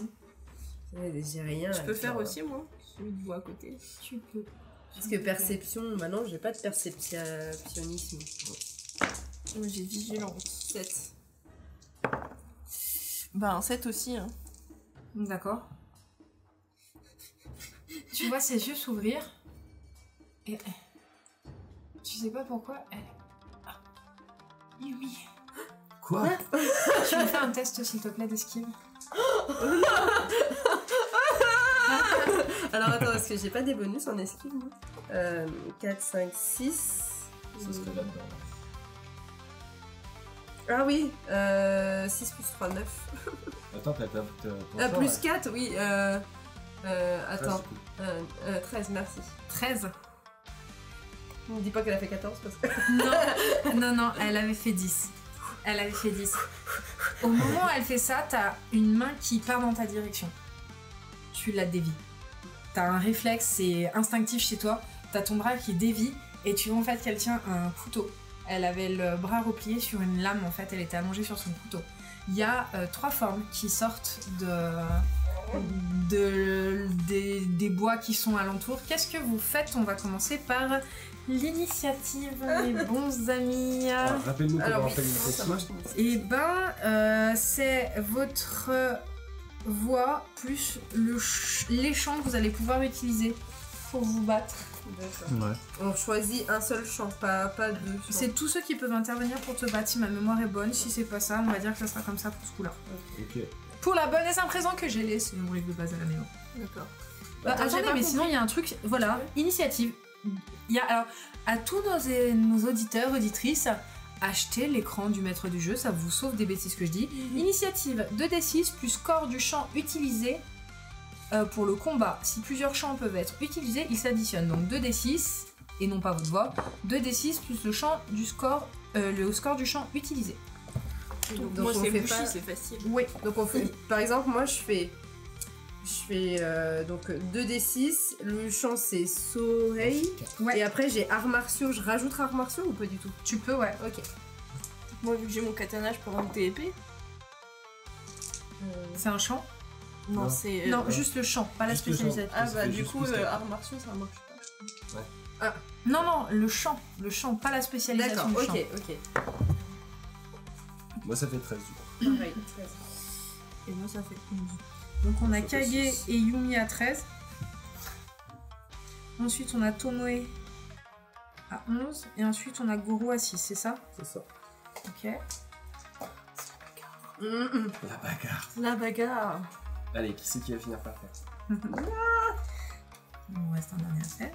S4: J'ai rien.
S5: Je peux faire
S4: genre,
S5: aussi, moi, celui de voix à côté.
S1: Tu peux.
S4: Parce que perception, maintenant, j'ai pas de perceptionnisme.
S5: Moi, j'ai vigilance. 7. Bah, un 7 aussi, hein.
S1: D'accord. Tu vois ses yeux s'ouvrir et tu sais pas pourquoi elle. Ah. Yumi.
S2: Quoi?
S1: Tu me fais un test s'il te plaît d'esquive.
S4: Alors attends, parce que j'ai pas des bonus en esquive, moi. 4, 5, 6.
S2: Ça serait là-dedans.
S4: Ah oui, 6 plus 3, 9.
S2: Attends, t'as ton
S4: Plus
S2: sort,
S4: 4, oui.
S2: là.
S4: Attends,
S2: Ah, c'est cool.
S4: 13, merci.
S1: 13.
S4: Ne me dis pas qu'elle a fait 14 parce que.
S1: Non, non, non, elle avait fait 10. Elle avait fait 10. Au moment où elle fait ça, t'as une main qui part dans ta direction. Tu la dévies. T'as un réflexe, c'est instinctif chez toi. T'as ton bras qui dévie et tu vois en fait qu'elle tient un couteau. Elle avait le bras replié sur une lame, en fait, elle était allongée sur son couteau. Il y a 3 formes qui sortent des bois qui sont alentours. Qu'est-ce que vous faites? On va commencer par l'initiative, mes bons amis.
S2: Alors, rappelle-nous comment on fait
S4: ça
S2: l'initiative.
S4: marche.
S1: Et c'est votre voix plus les champs que vous allez pouvoir utiliser pour vous battre.
S4: D'accord.
S3: Ouais.
S4: On choisit un seul champ, pas deux champs.
S1: C'est tous ceux qui peuvent intervenir pour te battre si ma mémoire est bonne. Si c'est pas ça, on va dire que ça sera comme ça pour ce coup-là.
S2: Ok.
S1: Pour la bonne et simple raison que j'ai laissé mon livre de base à la maison.
S5: D'accord.
S1: Attendez,
S5: j'ai pas
S1: mais
S5: compris.
S1: sinon il y a un truc, voilà, initiative. Il y a alors à tous nos auditeurs, auditrices, achetez l'écran du maître du jeu, ça vous sauve des bêtises que je dis. Initiative 2d6 plus score du champ utilisé pour le combat. Si plusieurs champs peuvent être utilisés, ils s'additionnent. Donc 2d6 et non pas votre voix. 2d6 plus le score du champ utilisé.
S5: Donc,
S4: Donc
S5: moi
S4: on
S5: c'est
S4: fait
S5: Bushi,
S4: pas-
S5: c'est facile.
S1: Oui.
S4: Donc on fait, par exemple, moi je fais donc 2d6, le champ c'est soleil,
S1: Ouais.
S4: et après j'ai arts martiaux, je rajoute arts martiaux ou pas du tout?
S1: Tu peux, ouais.
S4: Ok.
S5: Moi vu que j'ai mon katana, je peux rajouter épée.
S1: C'est un champ.
S5: Non,
S2: Non.
S5: c'est.
S1: Non, juste le champ, pas la
S2: Juste le champ.
S1: spécialisation.
S5: Ah
S2: Ça
S5: bah
S2: fait
S5: du
S2: juste
S5: coup,
S2: plus tard.
S5: arts martiaux ça marche pas.
S1: Non, le champ, pas la spécialisation
S4: D'accord,
S1: du
S4: ok,
S1: champ.
S4: ok.
S2: Moi, ça fait 13 du coup.
S4: Pareil.
S5: Et moi ça fait 11.
S1: Donc on a
S2: Ça fait
S1: Kage
S2: six.
S1: et Yumi à 13. Ensuite on a Tomoe à 11. Et ensuite on a Goro à 6, c'est ça?
S2: C'est ça.
S1: Ok.
S2: La bagarre.
S5: La bagarre.
S2: Allez, qui c'est qui va finir par faire?
S1: Il nous reste un dernier à faire.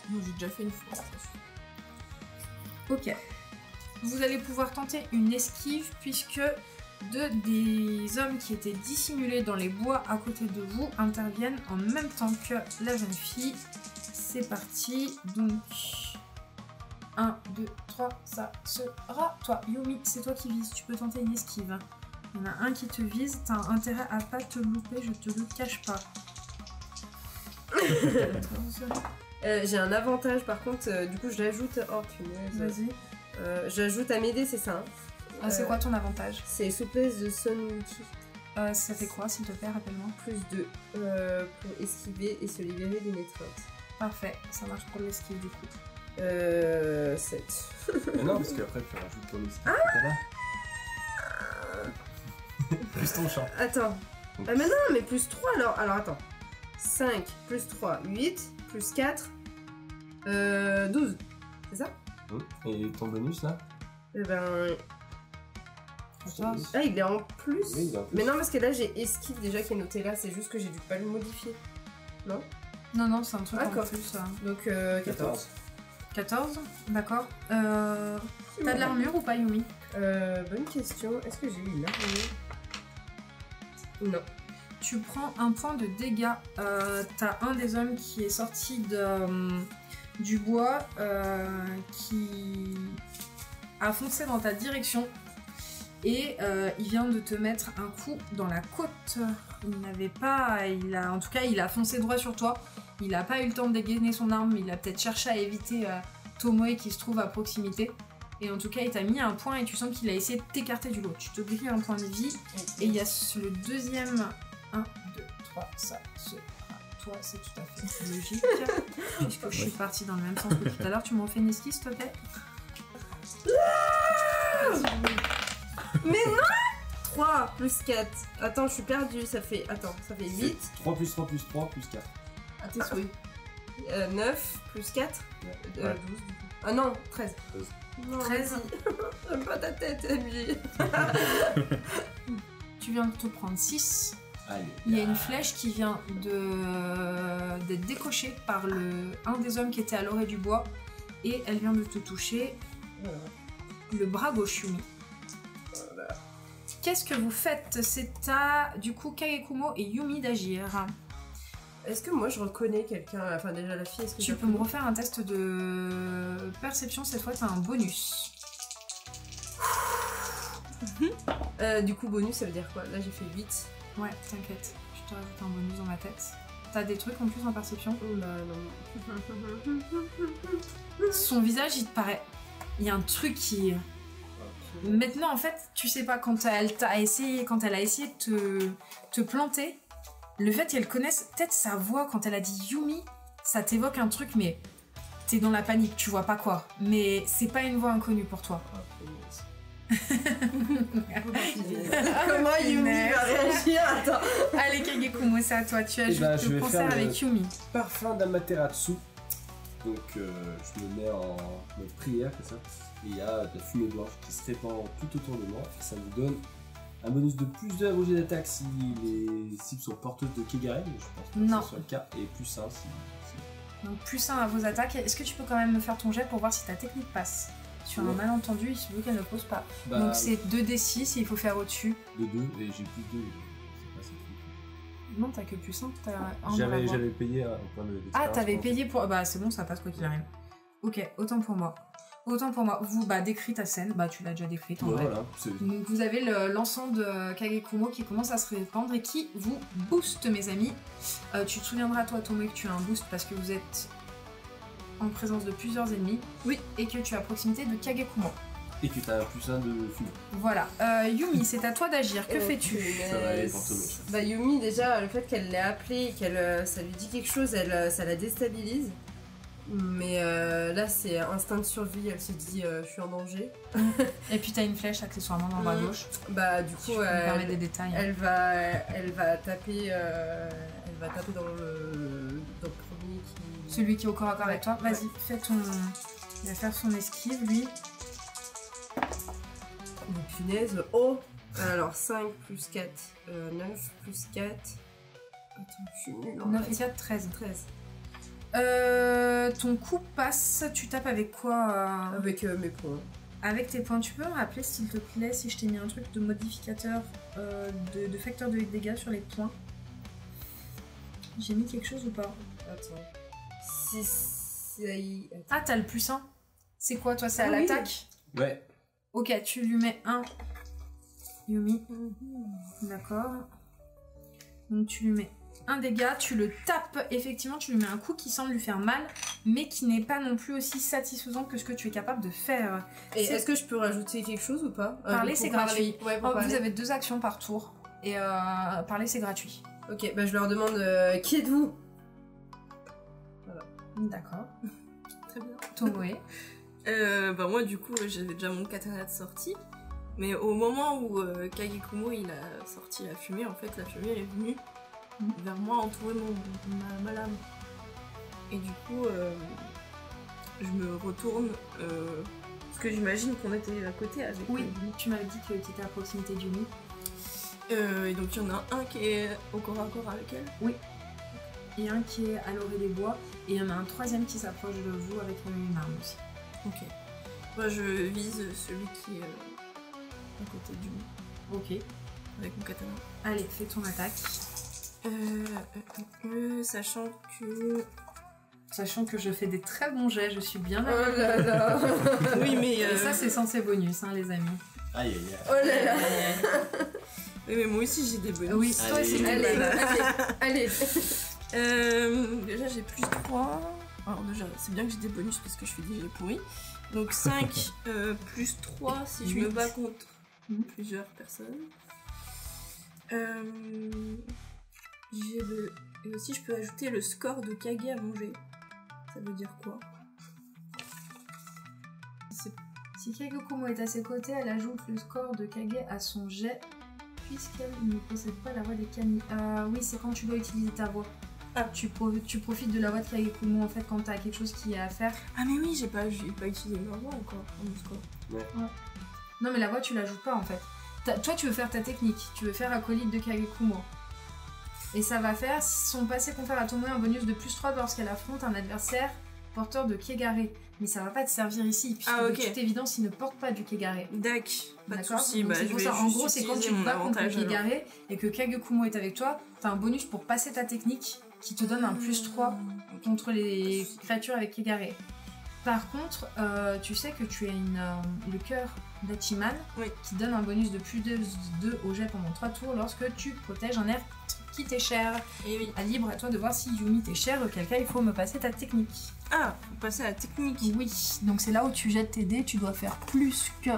S5: Moi j'ai déjà fait une fois. ça suffit.
S1: Ok. Vous allez pouvoir tenter une esquive puisque des hommes qui étaient dissimulés dans les bois à côté de vous interviennent en même temps que la jeune fille. C'est parti. Donc 1, 2, 3, ça sera toi. Yumi, c'est toi qui vises. Tu peux tenter une esquive. Il y en a un qui te vise. T'as intérêt à pas te louper, je te le cache pas.
S4: J'ai un avantage par contre, du coup je l'ajoute. Oh punaise.
S1: Vas-y.
S4: J'ajoute à m'aider, c'est ça hein.
S1: Ah, c'est quoi ton avantage?
S4: C'est souplesse de Son Wiki.
S1: Ça fait quoi, s'il te plaît, rappelle-moi.
S4: Plus 2 pour esquiver et se libérer d'une étreinte.
S1: Parfait, ça marche pour l'esquive du coup.
S4: 7.
S2: Mais non, parce qu'après, tu rajoutes ton esquive. Plus ton champ.
S4: Attends. Ah mais non, mais plus 3 alors. Alors attends. 5 plus 3, 8 plus 4, 12. C'est ça?
S2: Et ton bonus là?
S4: Eh ben.
S1: 14.
S4: Ah, il est en plus.
S2: Oui, il est en plus.
S4: Mais non, parce que là j'ai esquive déjà qui est noté là, c'est juste que j'ai dû pas le modifier. Non?
S1: Non, c'est un truc en
S4: D'accord.
S1: plus.
S4: Donc 14.
S1: 14, d'accord. T'as de l'armure ou pas, Yumi?
S4: Bonne question. Est-ce que j'ai eu une armure? Non.
S1: Tu prends un point de dégâts. T'as un des hommes qui est sorti du bois qui a foncé dans ta direction et il vient de te mettre un coup dans la côte. En tout cas, il a foncé droit sur toi. Il a pas eu le temps de dégainer son arme. Il a peut-être cherché à éviter Tomoe qui se trouve à proximité. Et en tout cas, il t'a mis un point et tu sens qu'il a essayé de t'écarter du lot. Tu te grilles un point de vie. Et il y a le deuxième. 1, 2, 3, ça sera toi, c'est tout à fait logique. Puisque je suis partie dans le même sens que tout à l'heure. Tu m'en fais une esquisse, s'il te plaît?
S4: Mais non! 3 plus 4. Attends, je suis perdue. Ça fait 8.
S2: 3 plus 3 plus 3 plus 4.
S4: À tes souhaits. 9 plus 4.
S2: Ouais.
S4: 12. Ah non, 13.
S2: 13.
S4: Non,
S1: 13.
S4: vas-y. J'aime pas ta tête, MJ.
S1: Tu viens de te prendre 6.
S2: Allez.
S1: Il y a une flèche qui vient d'être décochée par un des hommes qui était à l'orée du bois. Et elle vient de te toucher le bras gauche, Yumi. Qu'est-ce que vous faites? C'est à, du coup, Kagekumo et Yumi d'agir.
S4: Est-ce que moi je reconnais quelqu'un? Enfin, déjà la fille, est-ce que
S1: Tu peux me refaire un test de perception, cette fois t'as un bonus.
S4: Du coup, bonus, ça veut dire quoi? Là, j'ai fait 8.
S1: Ouais, t'inquiète, je te rajoute un bonus dans ma tête. T'as des trucs en plus en perception?
S4: Bah non.
S1: Son visage, il te paraît... Il y a un truc qui... Maintenant, en fait, tu sais pas, quand elle a essayé de te planter, le fait qu'elle connaisse peut-être sa voix quand elle a dit Yumi, ça t'évoque un truc, mais t'es dans la panique, tu vois pas quoi. Mais c'est pas une voix inconnue pour toi.
S4: Comment Yumi va réagir? Attends.
S1: Allez, Kagekumo, c'est à toi. Tu ajoutes
S2: je
S1: le
S2: vais
S1: concert
S2: faire le-
S1: avec Yumi.
S2: Parfum d'Amaterasu. Donc je me mets en mode prière, c'est ça. Et il y a de la fumée blanche qui se répand tout autour de moi. Et ça vous donne un bonus de plus 2 à vos jets d'attaque si les cibles sont porteuses de Kegare. Je pense pas
S1: Non.
S2: que ce soit le cas. Et plus 1 si...
S1: Donc plus 1 à vos attaques. Est-ce que tu peux quand même me faire ton jet pour voir si ta technique passe? Sur un
S2: Ouais.
S1: malentendu, il se veut qu'elle ne pose pas.
S2: Bah,
S1: Donc c'est 2d6 et il faut faire au-dessus.
S2: de 2 et j'ai plus 2. C'est pas ça le truc.
S1: Non, t'as que plus 1. T'as un dans la voix.
S2: J'avais payé un point de d'expérience.
S1: Ah, t'avais
S2: pour-
S1: payé pour... Bah c'est bon, ça passe quoi qu'il arrive. Ok, autant pour moi. Autant pour moi. Vous, décris ta scène. Bah tu l'as déjà décrite en
S2: Ouais,
S1: vrai.
S2: voilà, c'est...
S1: Donc vous avez l'ensemble de Kagekumo qui commence à se répandre et qui vous booste, mes amis. Tu te souviendras, toi, Tomo, que tu as un boost parce que vous êtes en présence de plusieurs ennemis.
S4: Oui.
S1: Et que tu es à proximité de Kagekumo.
S2: Et que t'as un plus 1 de fumée.
S1: Voilà. Yumi, c'est à toi d'agir. Que fais-tu?
S2: Ça va aller pour Tomo.
S4: Bah Yumi, déjà, le fait qu'elle l'ait appelée et qu'elle ça lui dit quelque chose, ça la déstabilise. Mais là, c'est instinct de survie, elle se dit je suis en danger.
S1: Et puis t'as une flèche accessoirement dans le bras gauche.
S4: Bah du
S1: Si
S4: coup,
S1: tu peux me permettre des détails.
S4: elle va taper dans le premier qui...
S1: Celui qui est au corps à corps avec toi,
S4: Ouais.
S1: vas-y, fais ton... Il va faire son esquive, lui.
S4: Oh, punaise, oh. Alors 5 plus 4, 9 plus 4... Attends, je suis nulle en
S1: 9 et
S4: maths.
S1: 4, 13.
S4: 13.
S1: Ton coup passe, tu tapes avec quoi
S4: Avec mes points.
S1: Avec tes points, tu peux me rappeler s'il te plaît si je t'ai mis un truc de modificateur de facteur de dégâts sur les points? J'ai mis quelque chose ou pas?
S4: Attends. 6...
S1: Ah, t'as le plus 1. C'est quoi toi? C'est à
S4: Ah oui.
S1: l'attaque?
S2: Ouais.
S1: Ok, tu lui mets 1. Yumi. D'accord. Donc tu lui mets un dégât, tu le tapes, effectivement tu lui mets un coup qui semble lui faire mal, mais qui n'est pas non plus aussi satisfaisant que ce que tu es capable de faire.
S4: Et
S1: C'est-
S4: est-ce que je peux rajouter quelque chose ou pas?
S1: Parler,
S4: pour
S1: c'est
S4: parler.
S1: gratuit.
S4: Ouais, pour
S1: Oh, vous
S4: parler.
S1: avez 2 actions par tour, et parler c'est gratuit.
S4: Ok, bah je leur demande qui êtes-vous?
S1: D'accord.
S5: Très bien.
S1: Tomoe.
S5: Bah moi du coup j'avais déjà mon katana de sortie, mais au moment où Kagekumo il a sorti la fumée, en fait la fumée elle est venue vers moi entourer ma lame. Et du coup je me retourne parce que j'imagine qu'on était à côté avec
S1: Oui,
S5: Yumi.
S1: tu m'avais dit que tu étais à proximité de Yumi.
S5: Et donc il y en a un qui est au corps à corps avec elle.
S1: Et un qui est à l'orée des bois, et il y en a un troisième qui s'approche de vous avec une arme aussi.
S5: Ok. Moi je vise celui qui est à côté du
S1: Ok.
S5: avec mon katana.
S1: Allez, fais ton attaque. Sachant que je fais des très bons jets, je suis bien
S4: Oh
S1: à
S4: là là.
S5: Oui mais
S1: Et ça, c'est censé bonus, hein, les amis.
S2: Aïe aïe aïe.
S4: Oh là là.
S5: oui, mais moi aussi j'ai des bonus.
S1: Oui, toi aussi,
S2: Allez.
S1: t'es
S4: Allez,
S1: bonne.
S4: allez.
S5: Déjà j'ai plus 3. Alors déjà c'est bien que j'ai des bonus parce que je fais des jets pourris. Donc 5 plus 3 si je me
S1: Huit.
S5: bats contre
S1: Mhm.
S5: plusieurs personnes. Et aussi je peux ajouter le score de Kage à manger. Ça veut dire quoi?
S1: Si Kagekumo est à ses côtés, elle ajoute le score de Kage à son jet, puisqu'elle ne possède pas la voix des kami. Oui, c'est quand tu dois utiliser ta voix.
S5: Ah.
S1: Tu profites de la voix de Kagekumo en fait quand t'as quelque chose qui est à faire.
S5: Ah mais oui j'ai pas utilisé ma voix encore dans mon score.
S1: Non mais la voix tu l'ajoutes pas en fait. Toi tu veux faire ta technique, tu veux faire acolyte de Kagekumo. Et ça va faire son passé confère à Tomoe un bonus de plus 3 lorsqu'elle affronte un adversaire porteur de Kegare. Mais ça va pas te servir ici, puisque
S5: Ah, ok.
S1: de toute évidence il ne porte pas du Kegare.
S5: Dac, pas de
S1: D'accord.
S5: soucis,
S1: Donc,
S5: bah
S1: c'est
S5: je
S1: pour
S5: vais
S1: ça. En
S5: juste
S1: gros, c'est quand tu
S5: utiliser
S1: te
S5: mon
S1: bats contre le
S5: avantage, alors.
S1: Kegare et que Kagekumo est avec toi, t'as un bonus pour passer ta technique qui te donne un plus 3 contre les créatures avec Kegare. Par contre, tu sais que tu as le cœur d'Hachiman,
S5: Oui.
S1: qui donne un bonus de plus 2 au jet pendant 3 tours lorsque tu protèges un être qui t'est cher.
S5: Et oui.
S1: À libre à toi de voir si Yumi t'est cher, auquel cas il faut me passer ta technique.
S5: Ah, on passait à la technique.
S1: Oui, donc c'est là où tu jettes tes dés, tu dois faire plus que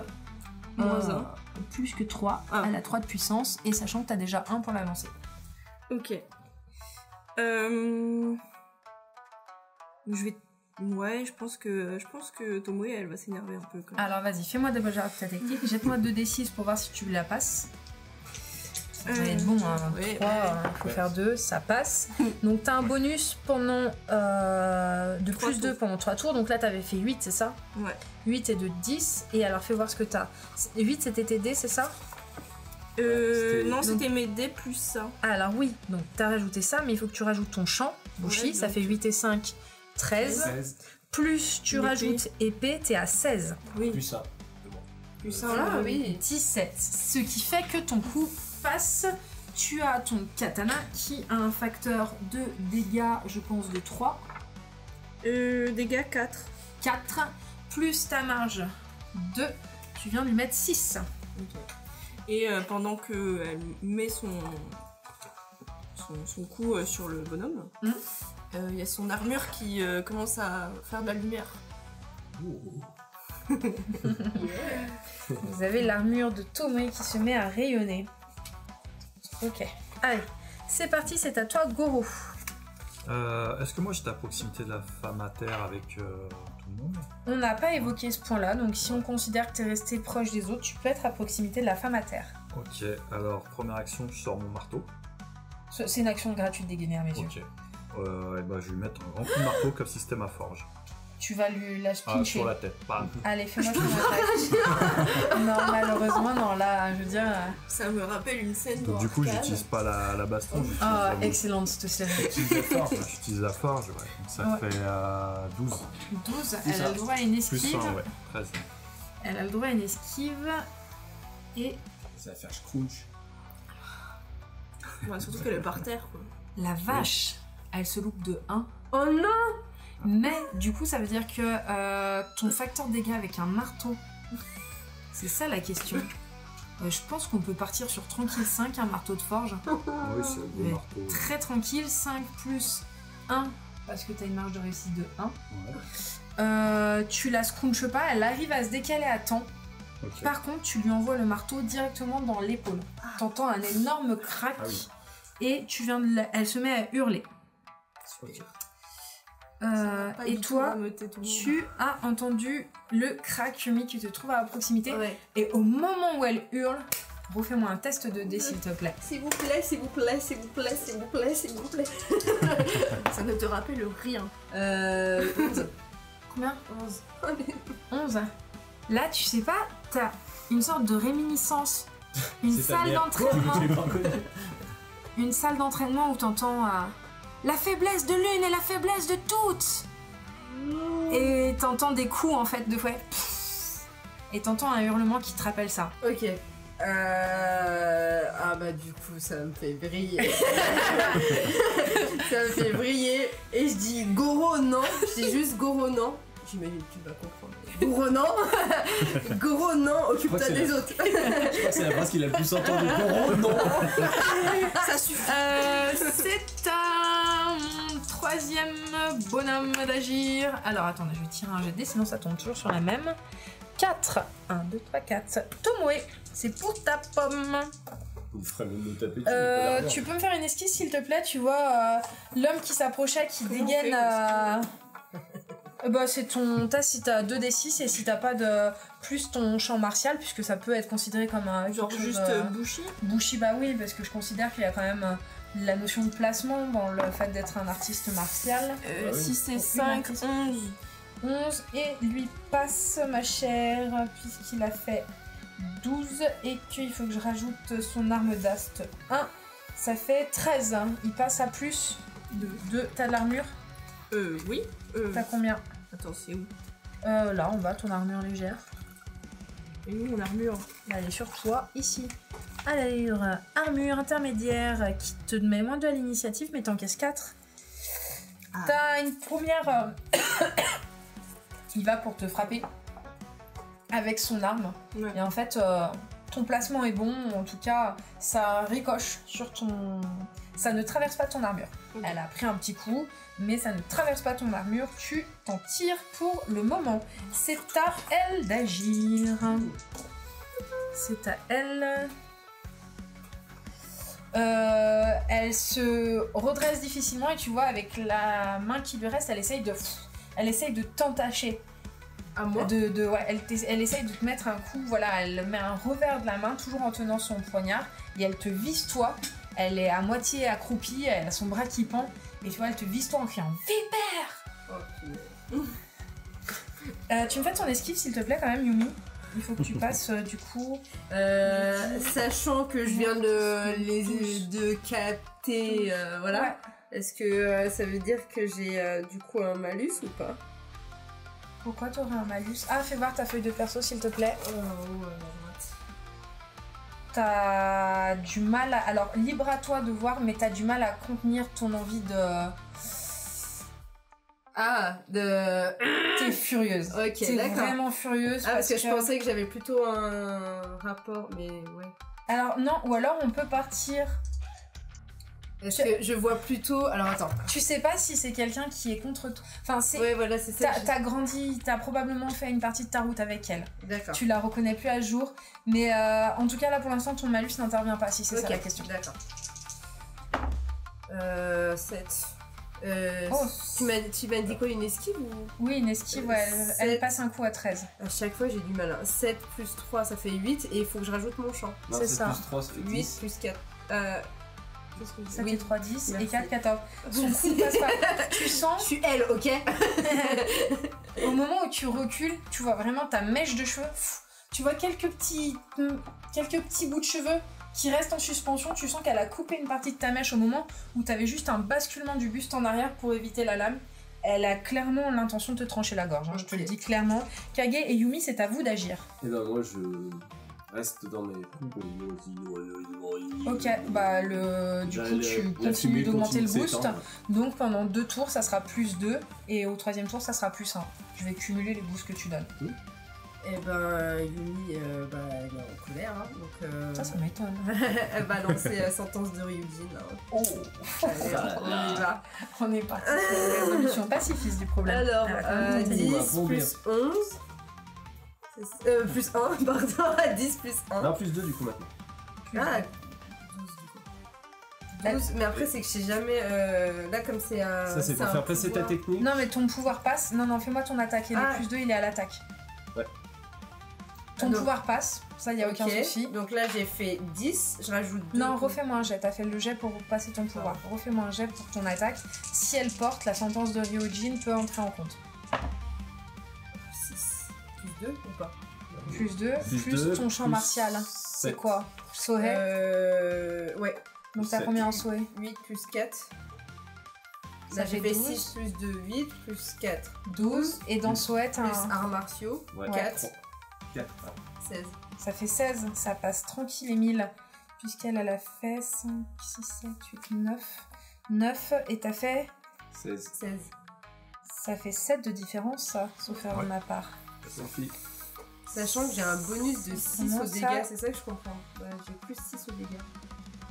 S5: Moins un.
S1: plus que 3,
S5: Ah.
S1: elle a 3 de puissance, et sachant que t'as déjà 1 pour la lancer.
S5: Ok. Je vais... Ouais, je pense que Tomoe, elle va s'énerver un peu quand même.
S1: Alors vas-y, fais-moi d'abord ta technique, jette-moi 2d6 pour voir si tu la passes. Ça va être bon, hein.
S5: ouais,
S1: 3,
S5: ouais.
S1: faut faire 2, ça passe. Donc t'as un bonus pendant de
S5: Trois
S1: plus 2
S5: tours.
S1: pendant 3 tours, donc là t'avais fait 8, c'est ça?
S5: Ouais.
S1: 8 et de 10, et alors fais voir ce que t'as. 8 c'était tes dés, c'est ça?
S2: c'était-
S5: Non,
S1: donc-
S5: c'était mes dés plus ça.
S1: Ah, alors oui, donc t'as rajouté ça, mais il faut que tu rajoutes ton champ, Bushi,
S5: Ouais,
S1: ça
S5: donc-
S1: fait 8 et 5, 13.
S2: 16
S1: Plus tu
S5: L'épée.
S1: rajoutes épée, t'es à 16.
S5: Oui.
S2: plus ça.
S5: Plus ça.
S4: Ah oui.
S1: 17. Ce qui fait que ton coup passe. Tu as ton katana qui a un facteur de dégâts, je pense, de 3.
S5: Dégâts 4.
S1: 4. Plus ta marge 2. Tu viens de lui mettre 6.
S5: Et pendant qu'elle met son coup sur le bonhomme,
S1: Mhm.
S5: il y a son armure qui commence à faire de la lumière.
S1: Vous avez l'armure de Tomoe qui se met à rayonner. Ok. Allez, c'est parti, c'est à toi, Goro.
S3: Est-ce que moi j'étais à proximité de la femme à terre avec tout le monde?
S1: On n'a pas évoqué ce point-là, donc si on considère que tu es resté proche des autres, tu peux être à proximité de la femme à terre.
S3: Ok, alors première action, je sors mon marteau.
S1: C'est une action gratuite dégainée à mes yeux.
S3: Ok. Et ben, je vais lui mettre un grand coup de marteau comme système à forge.
S1: Tu vas lui la
S3: Ah,
S1: spincher.
S3: sur la tête. Bam.
S1: Allez, fais-moi ton attaque. Non, malheureusement, non, là, je veux dire...
S5: Ça me rappelle une scène
S3: Donc
S5: dans
S3: du coup,
S5: Arcane.
S3: j'utilise pas la baston. j'utilise
S1: Ah,
S3: la-
S1: excellente cette série.
S3: J'utilise la forge. J'utilise la forge, ouais. Donc ça
S1: Ouais.
S3: fait 12.
S1: 12,
S2: Plus
S1: elle a le droit à une
S3: Plus
S1: esquive.
S3: 1, ouais. 13.
S1: Elle a le droit à une esquive. Et
S2: Ça va faire scrunch.
S5: Ouais, surtout qu'elle est par terre, quoi.
S1: la vache, elle se loupe de 1.
S4: Oh non!
S1: Mais du coup, ça veut dire que ton facteur de dégâts avec un marteau, c'est ça la question. Je pense qu'on peut partir sur tranquille 5, un marteau de forge.
S3: Oui, c'est un beau
S1: Mais
S3: marteau.
S1: Très tranquille, 5 plus 1, parce que tu as une marge de réussite de 1.
S3: Ouais.
S1: Tu la scrunches pas, elle arrive à se décaler à temps.
S3: Ok.
S1: Par contre, tu lui envoies le marteau directement dans l'épaule. T'entends un énorme crack
S3: Ah oui.
S1: et elle se met à hurler.
S3: Ok.
S5: Pas
S1: Et
S5: du tout
S1: toi,
S5: rameuter tout le monde.
S1: tu as entendu le crack, Yumi, qui te trouve à proximité.
S5: Ouais.
S1: Et au moment où elle hurle, refais-moi un test de dés, s'il te plaît.
S4: S'il vous plaît, s'il vous plaît, s'il vous plaît, s'il vous plaît, s'il vous plaît.
S5: Ça ne te rappelle rien.
S4: 11.
S1: Combien
S4: 11.
S1: 11. Là, tu sais pas, t'as une sorte de réminiscence. Une
S2: C'est ta
S1: salle
S2: mère.
S1: d'entraînement.
S2: Je l'ai pas reconnu.
S1: Une salle d'entraînement où t'entends la faiblesse de l'une et la faiblesse de toutes. Et t'entends des coups en fait de fouet. Et t'entends un hurlement qui te rappelle ça.
S4: Ok. Ah bah du coup ça me fait briller. Ça me fait briller. Et je dis Goro non. Je dis juste Goro non. J'imagine que tu vas comprendre. Goro non. Goro non. Occupe-toi
S2: Je crois que c'est
S4: des
S2: la-
S4: autres.
S2: Je crois que c'est la phrase qu'il a le plus entendu. Goro, non.
S5: Ça suffit.
S1: C'est un troisième bonhomme d'agir. Alors attendez, je vais tirer un jet de dés, sinon ça tombe toujours sur la même. 4. 1, 2, 3, 4. Tomoe, c'est pour ta pomme.
S2: Il ferait même me taper dessus.
S1: Tu peux me faire une esquisse s'il te plaît? Tu vois l'homme qui s'approchait, qui
S5: Comment on
S1: dégaine.
S5: fait,
S1: Bah c'est ton tas si t'as 2d6 et si t'as pas de plus ton champ martial, puisque ça peut être considéré comme un
S5: Genre
S1: quelque chose,
S5: juste Bushi.
S1: Bushi, bah oui, parce que je considère qu'il y a quand même la notion de placement dans le fait d'être un artiste martial.
S2: Ah oui.
S5: Si c'est
S1: Une
S5: 5,
S1: artiste.
S5: 11.
S1: 11 et lui passe ma chère, puisqu'il a fait 12 et qu'il faut que je rajoute son arme d'ast 1. Ça fait 13, hein. Il passe à plus de... T'as de l'armure?
S5: Oui.
S1: T'as combien?
S5: Attends, c'est où?
S1: Là en bas, ton armure légère.
S5: Et où mon armure?
S1: Elle est sur toi, ici. Alors, armure intermédiaire qui te met moins 2 à l'initiative, mais t'encaisses 4.
S5: Ah.
S1: T'as une première qui va pour te frapper. avec son arme.
S5: Ouais.
S1: Et en fait, ton placement est bon, en tout cas, ça ricoche sur ton... Ça ne traverse pas ton armure.
S5: Ok.
S1: Elle a pris un petit coup, mais ça ne traverse pas ton armure, tu t'en tires pour le moment. C'est à elle d'agir. C'est à elle. Elle se redresse difficilement et tu vois, avec la main qui lui reste, elle essaye de t'entacher.
S4: À moi
S1: Elle essaye de te mettre un coup, voilà, elle met un revers de la main, toujours en tenant son poignard, et elle te vise toi. Elle est à moitié accroupie, elle a son bras qui pend, et tu vois, elle te vise toi en criant « Vipère !»
S4: Oh,
S1: Tu me fais ton esquive, s'il te plaît, quand même, Yumi. Il faut que tu passes, du coup...
S4: sachant que je viens de capter, voilà.
S1: Ouais.
S4: Est-ce que ça veut dire que j'ai du coup un malus ou pas?
S1: Pourquoi t'aurais un malus? Ah, fais voir ta feuille de perso, s'il te plaît. T'as du mal à... Alors, libre à toi de voir, mais t'as du mal à contenir ton envie de... T'es furieuse.
S4: Ok,
S1: T'es
S4: d'accord.
S1: vraiment furieuse.
S4: Ah, parce que je pensais que j'avais plutôt un rapport, mais ouais.
S1: Alors, non, ou alors on peut partir...
S4: Est-ce que je vois plutôt... Alors, attends.
S1: Tu sais pas si c'est quelqu'un qui est contre toi. Enfin, c'est...
S4: Ouais, voilà, c'est ça.
S1: T'as grandi, t'as probablement fait une partie de ta route avec elle.
S4: D'accord.
S1: Tu la reconnais plus à jour. Mais en tout cas, là, pour l'instant, ton malus n'intervient pas, si c'est ça la question.
S4: D'accord. 7.
S1: Oh.
S4: Tu m'as dit quoi, une esquive ou...
S1: Oui, une esquive, ouais, elle
S4: 7.
S1: passe un coup à 13.
S4: À chaque fois, j'ai du mal. 7 plus 3, ça fait 8. Et il faut que je rajoute mon champ.
S2: Non,
S1: C'est ça.
S2: plus 3, ça fait
S4: 8
S2: 10.
S4: plus 4. Qu'est-ce que je dis?
S1: 7 et 3, 10, et
S4: Merci.
S1: 4, 14. Son coup ne passe pas. Tu
S4: Je
S1: sens,
S4: suis elle, ok?
S1: au moment où tu recules, tu vois vraiment ta mèche de cheveux. Tu vois quelques petits bouts de cheveux qui restent en suspension. Tu sens qu'elle a coupé une partie de ta mèche au moment où tu avais juste un basculement du buste en arrière pour éviter la lame. Elle a clairement l'intention de te trancher la gorge, hein, je te le dis clairement. Kage et Yumi, c'est à vous d'agir.
S2: Et ben moi je reste dans mes...
S1: Ok, bah du coup tu continues d'augmenter le boost. Donc pendant 2 tours ça sera plus 2 et au 3e tour ça sera plus 1. Je vais cumuler les boosts que tu donnes.
S4: Et ben, Yumi, elle est en colère, hein, donc...
S1: Ça m'étonne.
S4: Elle va lancer sentence de Ryujin. Hein.
S1: Oh,
S4: Allez, on y va.
S1: on est parti sur la résolution pacifiste du problème.
S4: Alors,
S1: Ah,
S4: 10
S2: bon,
S4: plus 11... plus 1, pardon, 10 plus 1.
S2: Non, plus 2 du coup maintenant.
S4: Ah, 12, mais après c'est que je sais jamais, là comme c'est un...
S2: Ça c'est pour
S4: un
S2: faire passer ta
S4: pouvoir.
S2: technique.
S1: Non mais ton pouvoir passe. Non, fais-moi ton attaque. Et le
S4: Ah.
S1: plus 2 il est à l'attaque.
S2: Ouais.
S1: Ton
S4: Donc-
S1: pouvoir passe. Ça y a aucun
S4: Ok,
S1: souci.
S4: donc là j'ai fait 10, je rajoute 2.
S1: Non, refais-moi un jet. T'as fait le jet pour passer ton pouvoir. Refais-moi un jet pour ton attaque. Si elle porte, la sentence de Ryujin peut entrer en compte.
S4: 6. Plus 2 ou pas?
S1: Plus 2, plus
S2: deux,
S1: ton champ
S2: plus
S1: martial. C'est
S2: 7.
S1: quoi? Sohei.
S4: Ouais,
S1: Donc t'as
S2: sept.
S1: combien en Sohei?
S4: 8 plus 4.
S1: Ça
S4: Là j'ai
S1: fait
S4: fait
S1: 12.
S4: 6 plus 2, 8 plus 4.
S1: 12. Et dans Sohei, t'as
S4: Plus
S1: un...
S4: arts martiaux,
S2: Ouais.
S4: 4,
S2: 4.
S4: 16.
S1: Ça fait 16. Ça passe tranquille, Émile. Puisqu'elle a fait 5, 6, 7, 8, 9. 9. Et t'as fait...
S2: 16.
S4: 16.
S1: Ça fait 7 de différence, ça, sauf erreur de ma part.
S2: Ça fait...
S4: Sachant que j'ai un bonus de 6
S1: Comment
S4: aux
S1: ça
S4: dégâts, c'est ça que je comprends. Ouais, j'ai plus 6 aux dégâts.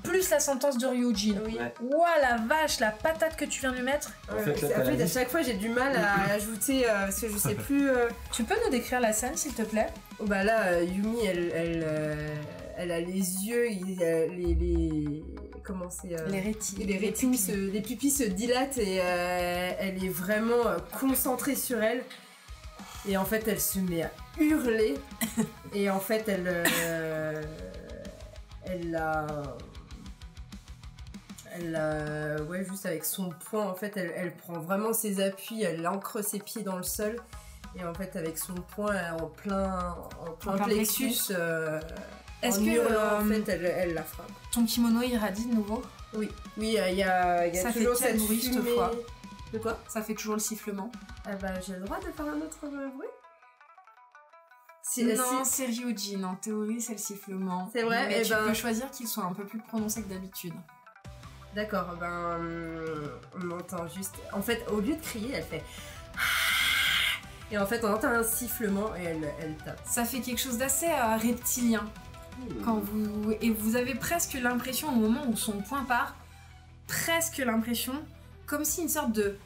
S1: Plus la sentence de Ryujin.
S4: Oui.
S2: Ouais.
S1: Ouah la vache, la patate que tu viens de lui mettre.
S2: En fait, là, t'as
S4: à
S2: la
S4: chaque fois j'ai du mal à ajouter parce que je sais plus.
S1: Tu peux nous décrire la scène, s'il te plaît?
S4: Oh bah là, Yumi, elle a les yeux, les comment c'est
S1: Les rétines.
S4: les rétines, les pupilles se dilatent et elle est vraiment concentrée sur elle. Et en fait, elle se met à hurler. Et en fait, ouais, juste avec son poing, en fait, elle prend vraiment ses appuis, elle ancre ses pieds dans le sol. Et en fait, avec son poing en plein plexus,
S1: Est-ce
S4: en
S1: que
S4: hurlant, en fait, elle la frappe.
S1: ton kimono irradie de nouveau?
S4: Oui, il y a
S1: Ça fait
S4: toujours
S1: quel
S4: cette
S1: bruit cette
S4: fumée.
S1: fois?
S4: De quoi?
S1: Ça fait toujours le sifflement.
S4: Ah bah, j'ai le droit de faire un autre bruit?
S1: Non, c'est Ryujin. En théorie, c'est le sifflement.
S4: C'est vrai,
S1: Mais
S4: eh
S1: tu
S4: ben-
S1: peux choisir qu'il soit un peu plus prononcé que d'habitude.
S4: D'accord, ben on entend juste. En fait, au lieu de crier, elle fait. Et en fait, on entend un sifflement et elle tape.
S1: Ça fait quelque chose d'assez reptilien. Et vous avez presque l'impression, au moment où son poing part, presque l'impression, comme si une sorte de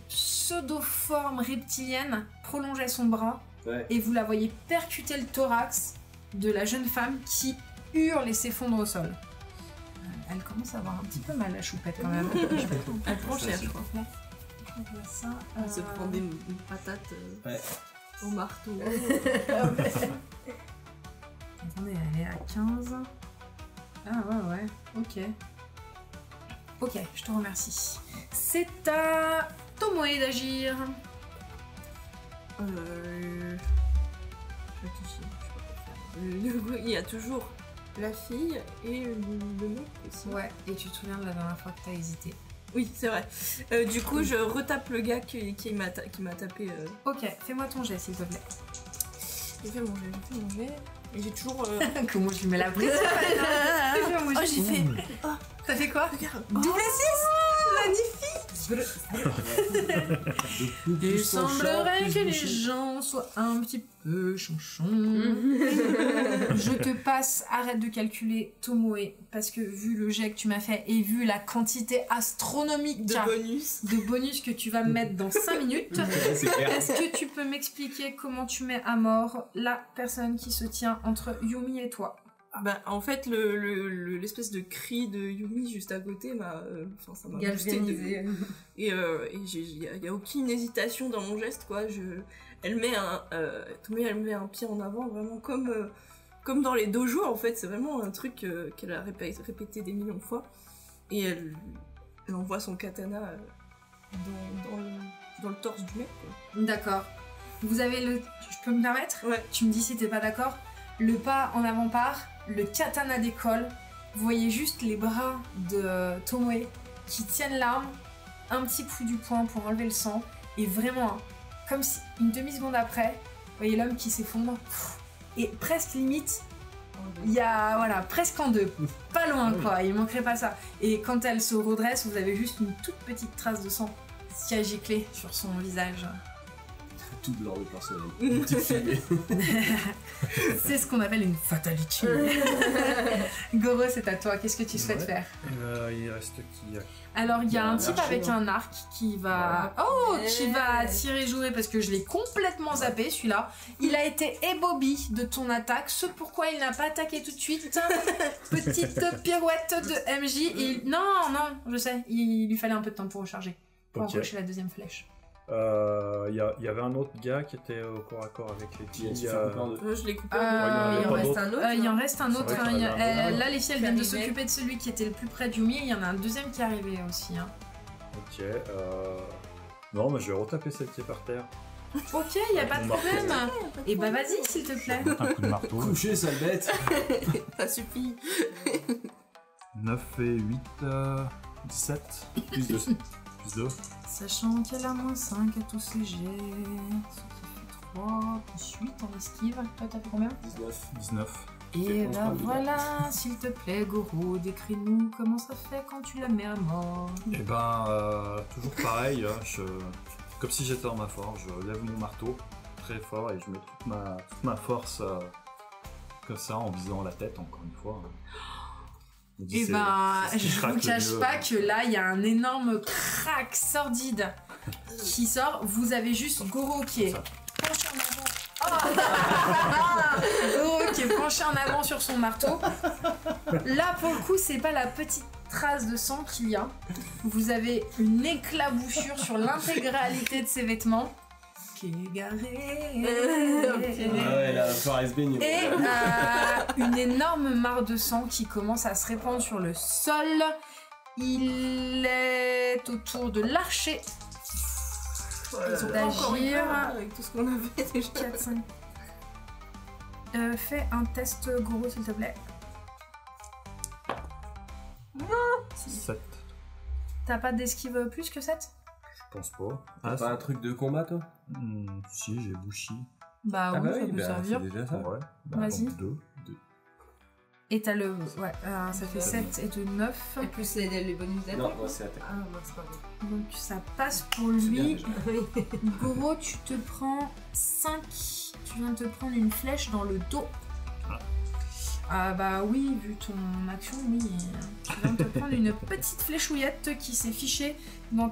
S1: pseudo-forme reptilienne prolongeait son bras, et vous la voyez percuter le thorax de la jeune femme qui hurle et s'effondre au sol. Elle commence à avoir un petit peu mal, la choupette, quand même.
S5: Elle prend cher, je crois.
S1: On voit ça.
S5: Elle se prend une patate au marteau.
S1: Attendez, elle est à 15. Ah ouais, ok. Ok, je te remercie. C'est à Tomoe d'agir.
S5: Je réfléchis, je sais pas quoi faire. Il y a toujours la fille et le mec aussi.
S1: Ouais, et tu te souviens de la dernière fois que t'as hésité.
S5: Oui, c'est vrai. Du coup, je retape le gars qui m'a tapé.
S1: Ok, fais-moi ton jet, s'il te plaît.
S5: J'ai fait mon jet. Et j'ai toujours.
S1: Comment je lui mets la pression?
S5: Oh, j'ai fait.
S1: T'as fait quoi?
S5: Regarde.
S1: Double 6. Magnifique. Il semblerait que les gens soient un petit peu chanchons. Je te passe, arrête de calculer Tomoe, parce que vu le jet que tu m'as fait et vu la quantité astronomique de bonus que tu vas me mettre dans 5 minutes, est-ce que tu peux m'expliquer comment tu mets à mort la personne qui se tient entre Yumi et toi?
S5: Bah, en fait, l'espèce de cri de Yumi juste à côté m'a boosté. Et il n'y a aucune hésitation dans mon geste, quoi. Elle met un pied en avant, vraiment comme dans les dojos, en fait. C'est vraiment un truc qu'elle a répété des millions de fois. Et elle envoie son katana dans le torse du mec, quoi.
S1: D'accord. Vous avez Je peux me permettre?
S5: Ouais.
S1: Tu me dis si t'es pas d'accord. Le pas en avant part, le katana décolle. Vous voyez juste les bras de Tomoe qui tiennent l'arme, un petit coup du poing pour enlever le sang, et vraiment, comme si une demi-seconde après, vous voyez l'homme qui s'effondre, et presque limite, il y a, voilà, presque en deux, pas loin quoi, il manquerait pas ça. Et quand elle se redresse, vous avez juste une toute petite trace de sang qui a giclé sur son visage.
S2: Tout blanc de personnel. Une petite fille.
S1: C'est ce qu'on appelle une fatality. Goro, c'est à toi. Qu'est-ce que tu souhaites faire?
S3: Il reste qui?
S1: Alors, il y a un type
S2: archer,
S1: avec
S2: hein.
S1: un arc qui va... Oh, qui va tirer jouer parce que je l'ai complètement zappé, celui-là. Il a été ébobby de ton attaque, ce pourquoi il n'a pas attaqué tout de suite. Petite pirouette de MJ. Et... Non, je sais. Il lui fallait un peu de temps pour recharger. Pour enclencher la deuxième flèche.
S3: Il y avait un autre gars qui était au corps à corps avec les filles.
S5: Je l'ai coupé.
S1: Il en
S3: reste
S4: un autre.
S1: Il en reste un autre.
S3: C'est vrai qu'il y en avait un.
S1: Là, les filles, elles viennent de
S4: Qui arrivait.
S1: s'occuper de celui qui était le plus près du Yumi. Il y en a un deuxième qui est arrivé aussi. Hein.
S3: Ok. Non, mais je vais retaper celle qui est par terre.
S1: Ok, il n'y a pas de
S3: Mon marteau.
S1: problème. Et bah vas-y, s'il te plaît.
S3: Un coup de marteau.
S2: Couché, sale bête.
S5: Ça suffit.
S3: 9 et 8, 17. Plus 2. Plus 2.
S1: Sachant qu'elle a -5 à tous ses jets. Ce qui fait 3 plus 8 en esquive. Toi, t'as fait combien?
S3: 19.
S1: Et
S2: bon,
S1: bah
S2: je prends
S1: voilà, s'il te plaît, Goro, décris-nous comment ça fait quand tu la mets à mort.
S3: Et toujours pareil, hein, comme si j'étais dans ma forge, je lève mon marteau très fort et je mets toute ma force comme ça en visant la tête, encore une fois. Je me dis,
S1: Et
S3: c'est ce qui
S1: je
S3: craque
S1: vous
S3: le
S1: cache
S3: mieux.
S1: pas que là, il y a un énorme crack sordide qui sort. Vous avez juste Goro qui est
S3: Ça.
S1: penché en avant. Goro qui est penché en avant sur son marteau. Là, pour le coup, c'est pas la petite trace de sang qu'il y a. Vous avez une éclaboussure sur l'intégralité de ses vêtements. Qui est égaré.
S2: Ah ouais, la Forest Baigne.
S1: Et une énorme mare de sang qui commence à se répandre sur le sol. Il est autour de l'archer.
S5: Voilà. Encore une
S1: d'agir.
S5: fois, avec tout ce qu'on avait déjà.
S1: 4, 5. Fais un test Goro, s'il te plaît.
S3: 7.
S1: T'as pas d'esquive plus que 7?
S3: Je pense pas.
S2: T'as pas un truc de combat, toi?
S3: Si, j'ai Bushi.
S1: Bah oui, ça peut servir.
S2: c'est déjà ça.
S3: Ouais.
S1: Vas-y.
S3: 2.
S1: Et t'as le... Ouais, ça fait 7 et de 9.
S4: Et plus les bonus d'attaque.
S2: Non, moi c'est attaque.
S4: Ah, moi c'est pas bon.
S1: Donc ça passe pour
S2: C'est bien
S1: lui.
S2: déjà.
S1: Goro, tu te prends 5. Tu viens de te prendre une flèche dans le dos. Ah bah oui, vu ton action, oui. Tu viens de te prendre une petite fléchouillette qui s'est fichée dans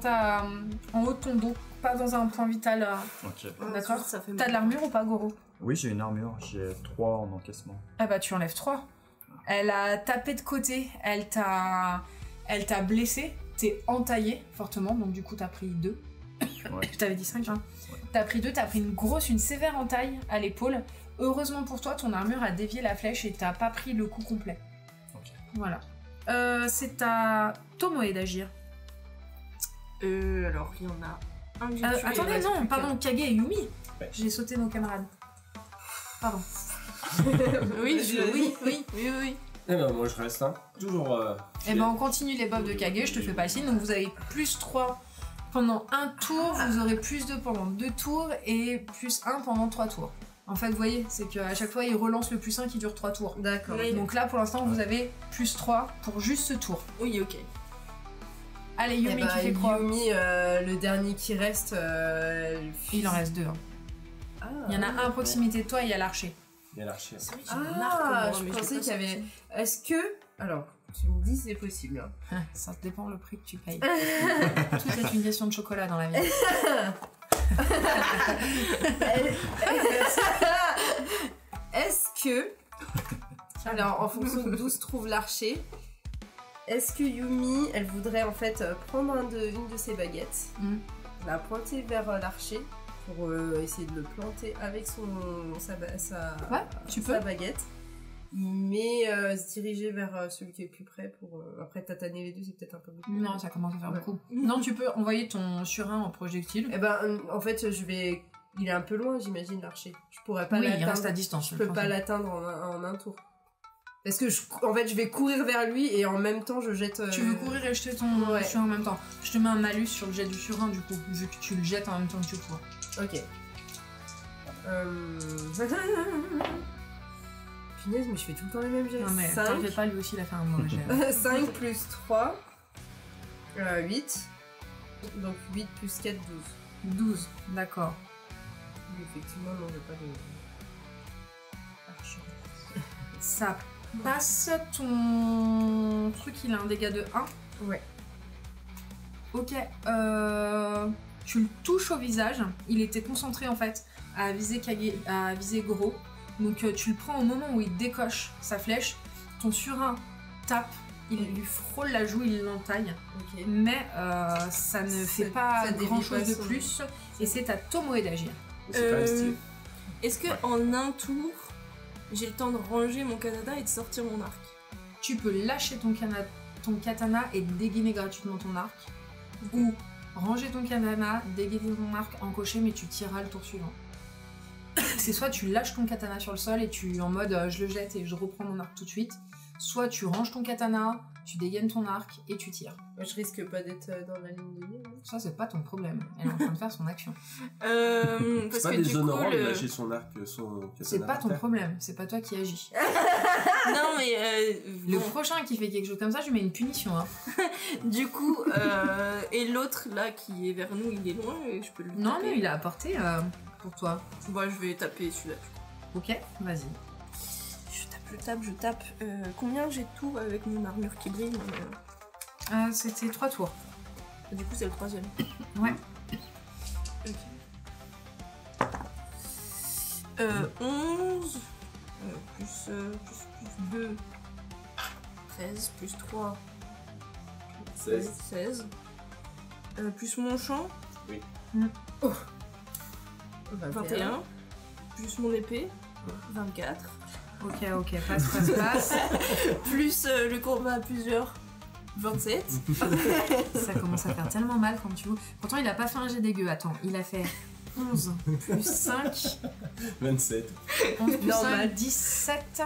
S1: en haut de ton dos, pas dans un point vital.
S3: Ok.
S1: D'accord.
S5: Ça fait
S1: T'as de l'armure ou pas, Goro?
S3: Oui, j'ai une armure, j'ai 3 en encaissement.
S1: Ah bah tu enlèves 3. Elle a tapé de côté, elle t'a blessé, t'es entaillé fortement, donc du coup t'as pris 2.
S3: Ouais.
S1: Je t'avais dit 5, hein.
S3: Ouais.
S1: T'as pris 2, t'as pris une sévère entaille à l'épaule. Heureusement pour toi, ton armure a dévié la flèche et t'as pas pris le coup complet.
S3: Ok.
S1: Voilà. C'est à Tomoe d'agir.
S5: Alors, il y en a un que j'ai tué, il
S1: Attendez,
S5: reste
S1: non,
S5: plus
S1: pardon, Kage et Yumi.
S2: Ouais.
S1: J'ai sauté nos camarades. Pardon.
S5: Oui.
S2: Eh ben moi je reste, hein. Toujours.
S1: Et ben on continue les buffs de Kage, je te fais pas le signe. Donc vous avez plus 3 pendant un tour, vous aurez plus 2 pendant 2 tours et plus 1 pendant 3 tours. En fait, vous voyez, c'est qu'à chaque fois il relance le plus 1 qui dure 3 tours.
S4: D'accord.
S5: Oui.
S1: Donc là pour l'instant vous avez plus 3 pour juste ce tour.
S5: Oui, ok.
S1: Allez
S4: Eh
S1: Yumi,
S4: ben,
S1: tu fais quoi?
S4: Yumi, le dernier qui reste.
S1: Il en reste 2.
S4: Ah,
S1: Il y en a un à proximité de toi et il y a l'archer.
S2: Il y a l'archer.
S5: C'est vrai que j'ai un
S4: Ah,
S5: arc, moi,
S4: je
S5: mais
S4: pensais
S5: l'ai
S4: qu'il y
S5: pas
S4: avait.
S5: sorti.
S4: Est-ce que. Alors, tu me dis c'est possible. Hein.
S1: Ça dépend le prix que tu payes. Tout est une question de chocolat dans la vie.
S4: Est-ce que. Alors, en fonction de d'où se trouve l'archer, est-ce que Yumi, elle voudrait en fait prendre une de ses baguettes,
S1: Mm.
S4: la pointer vers l'archer pour essayer de le planter avec sa
S1: Ouais, tu peux.
S4: sa baguette, mais se diriger vers celui qui est le plus près pour après tataner les deux, c'est peut-être un peu beaucoup.
S1: Non, ça commence à faire
S4: Ouais.
S1: beaucoup. Non, tu peux envoyer ton surin en projectile.
S4: Eh ben, en fait, il est un peu loin, j'imagine, l'archer. Je pourrais pas
S1: Oui, il
S4: l'atteindre.
S1: reste à distance.
S4: Je peux pas l'atteindre en un tour. Parce que en fait, je vais courir vers lui et en même temps, je jette.
S1: Tu veux courir et jeter ton
S4: Ouais.
S1: surin en même temps. Je te mets un malus sur le jet du surin du coup, vu que tu le jettes en même temps que tu cours.
S4: Ok. Punaise, mais je fais tout le temps les mêmes jets.
S1: Non mais
S4: 5.
S1: t'inquiète pas, lui aussi il a fait un mauvais jet.
S4: 5 plus 3. 8. Donc 8 plus 4, 12.
S1: 12, d'accord.
S4: Effectivement, non, j'ai pas de.
S1: Ça passe ton truc, il a un dégât de 1.
S4: Ouais.
S1: Ok, tu le touches au visage. Il était concentré en fait à viser Goro. Donc tu le prends au moment où il décoche sa flèche. Ton surin tape, il lui frôle la joue, il l'entaille.
S4: Ok.
S1: Mais ça ne fait pas
S4: ça dévie
S1: grand chose
S4: pas
S1: de
S4: son-
S1: plus. Et c'est à Tomoe d'agir.
S2: C'est quand même stylé.
S5: Est-ce que en un tour, j'ai le temps de ranger mon katana et de sortir mon arc?
S1: Tu peux lâcher ton katana et dégainer gratuitement ton arc. Ou ranger ton katana, dégainer ton arc, encocher, mais tu tireras le tour suivant. C'est soit tu lâches ton katana sur le sol et tu en mode je le jette et je reprends mon arc tout de suite. Soit tu ranges ton katana, tu dégaines ton arc et tu tires.
S4: Moi, je risque pas d'être dans la ligne de mire.
S1: Ça c'est pas ton problème. Elle est en train de faire son action.
S5: Parce
S2: C'est pas
S5: que du coup,
S2: déshonorant de lâcher son arc, son katana.
S1: C'est pas
S2: par
S1: ton
S2: terre.
S1: problème, c'est pas toi qui agis.
S5: Non mais
S1: Le
S5: bon,
S1: prochain qui fait quelque chose comme ça, je lui mets une punition. Hein.
S5: du coup, et l'autre là qui est vers nous, il est loin et je peux le
S1: Non
S5: taper.
S1: mais il a apporté pour toi.
S5: Bah je vais taper celui-là.
S1: Ok, vas-y.
S5: Je tape. Combien j'ai de tours avec mon armure qui brille moi,
S1: C'était 3 tours.
S5: Du coup c'est le troisième.
S1: Ouais.
S5: Ok. 11 plus 2 13 plus 3 16 plus mon champ 21 plus mon épée 24
S1: Ok, passe.
S5: plus le combat à plusieurs 27
S1: Ça commence à faire tellement mal quand tu vois. Pourtant, il a pas fait un jet dégueu. Attends, il a fait 11 plus 5.
S2: 27.
S1: 11 plus
S4: Normal.
S1: 5, 17.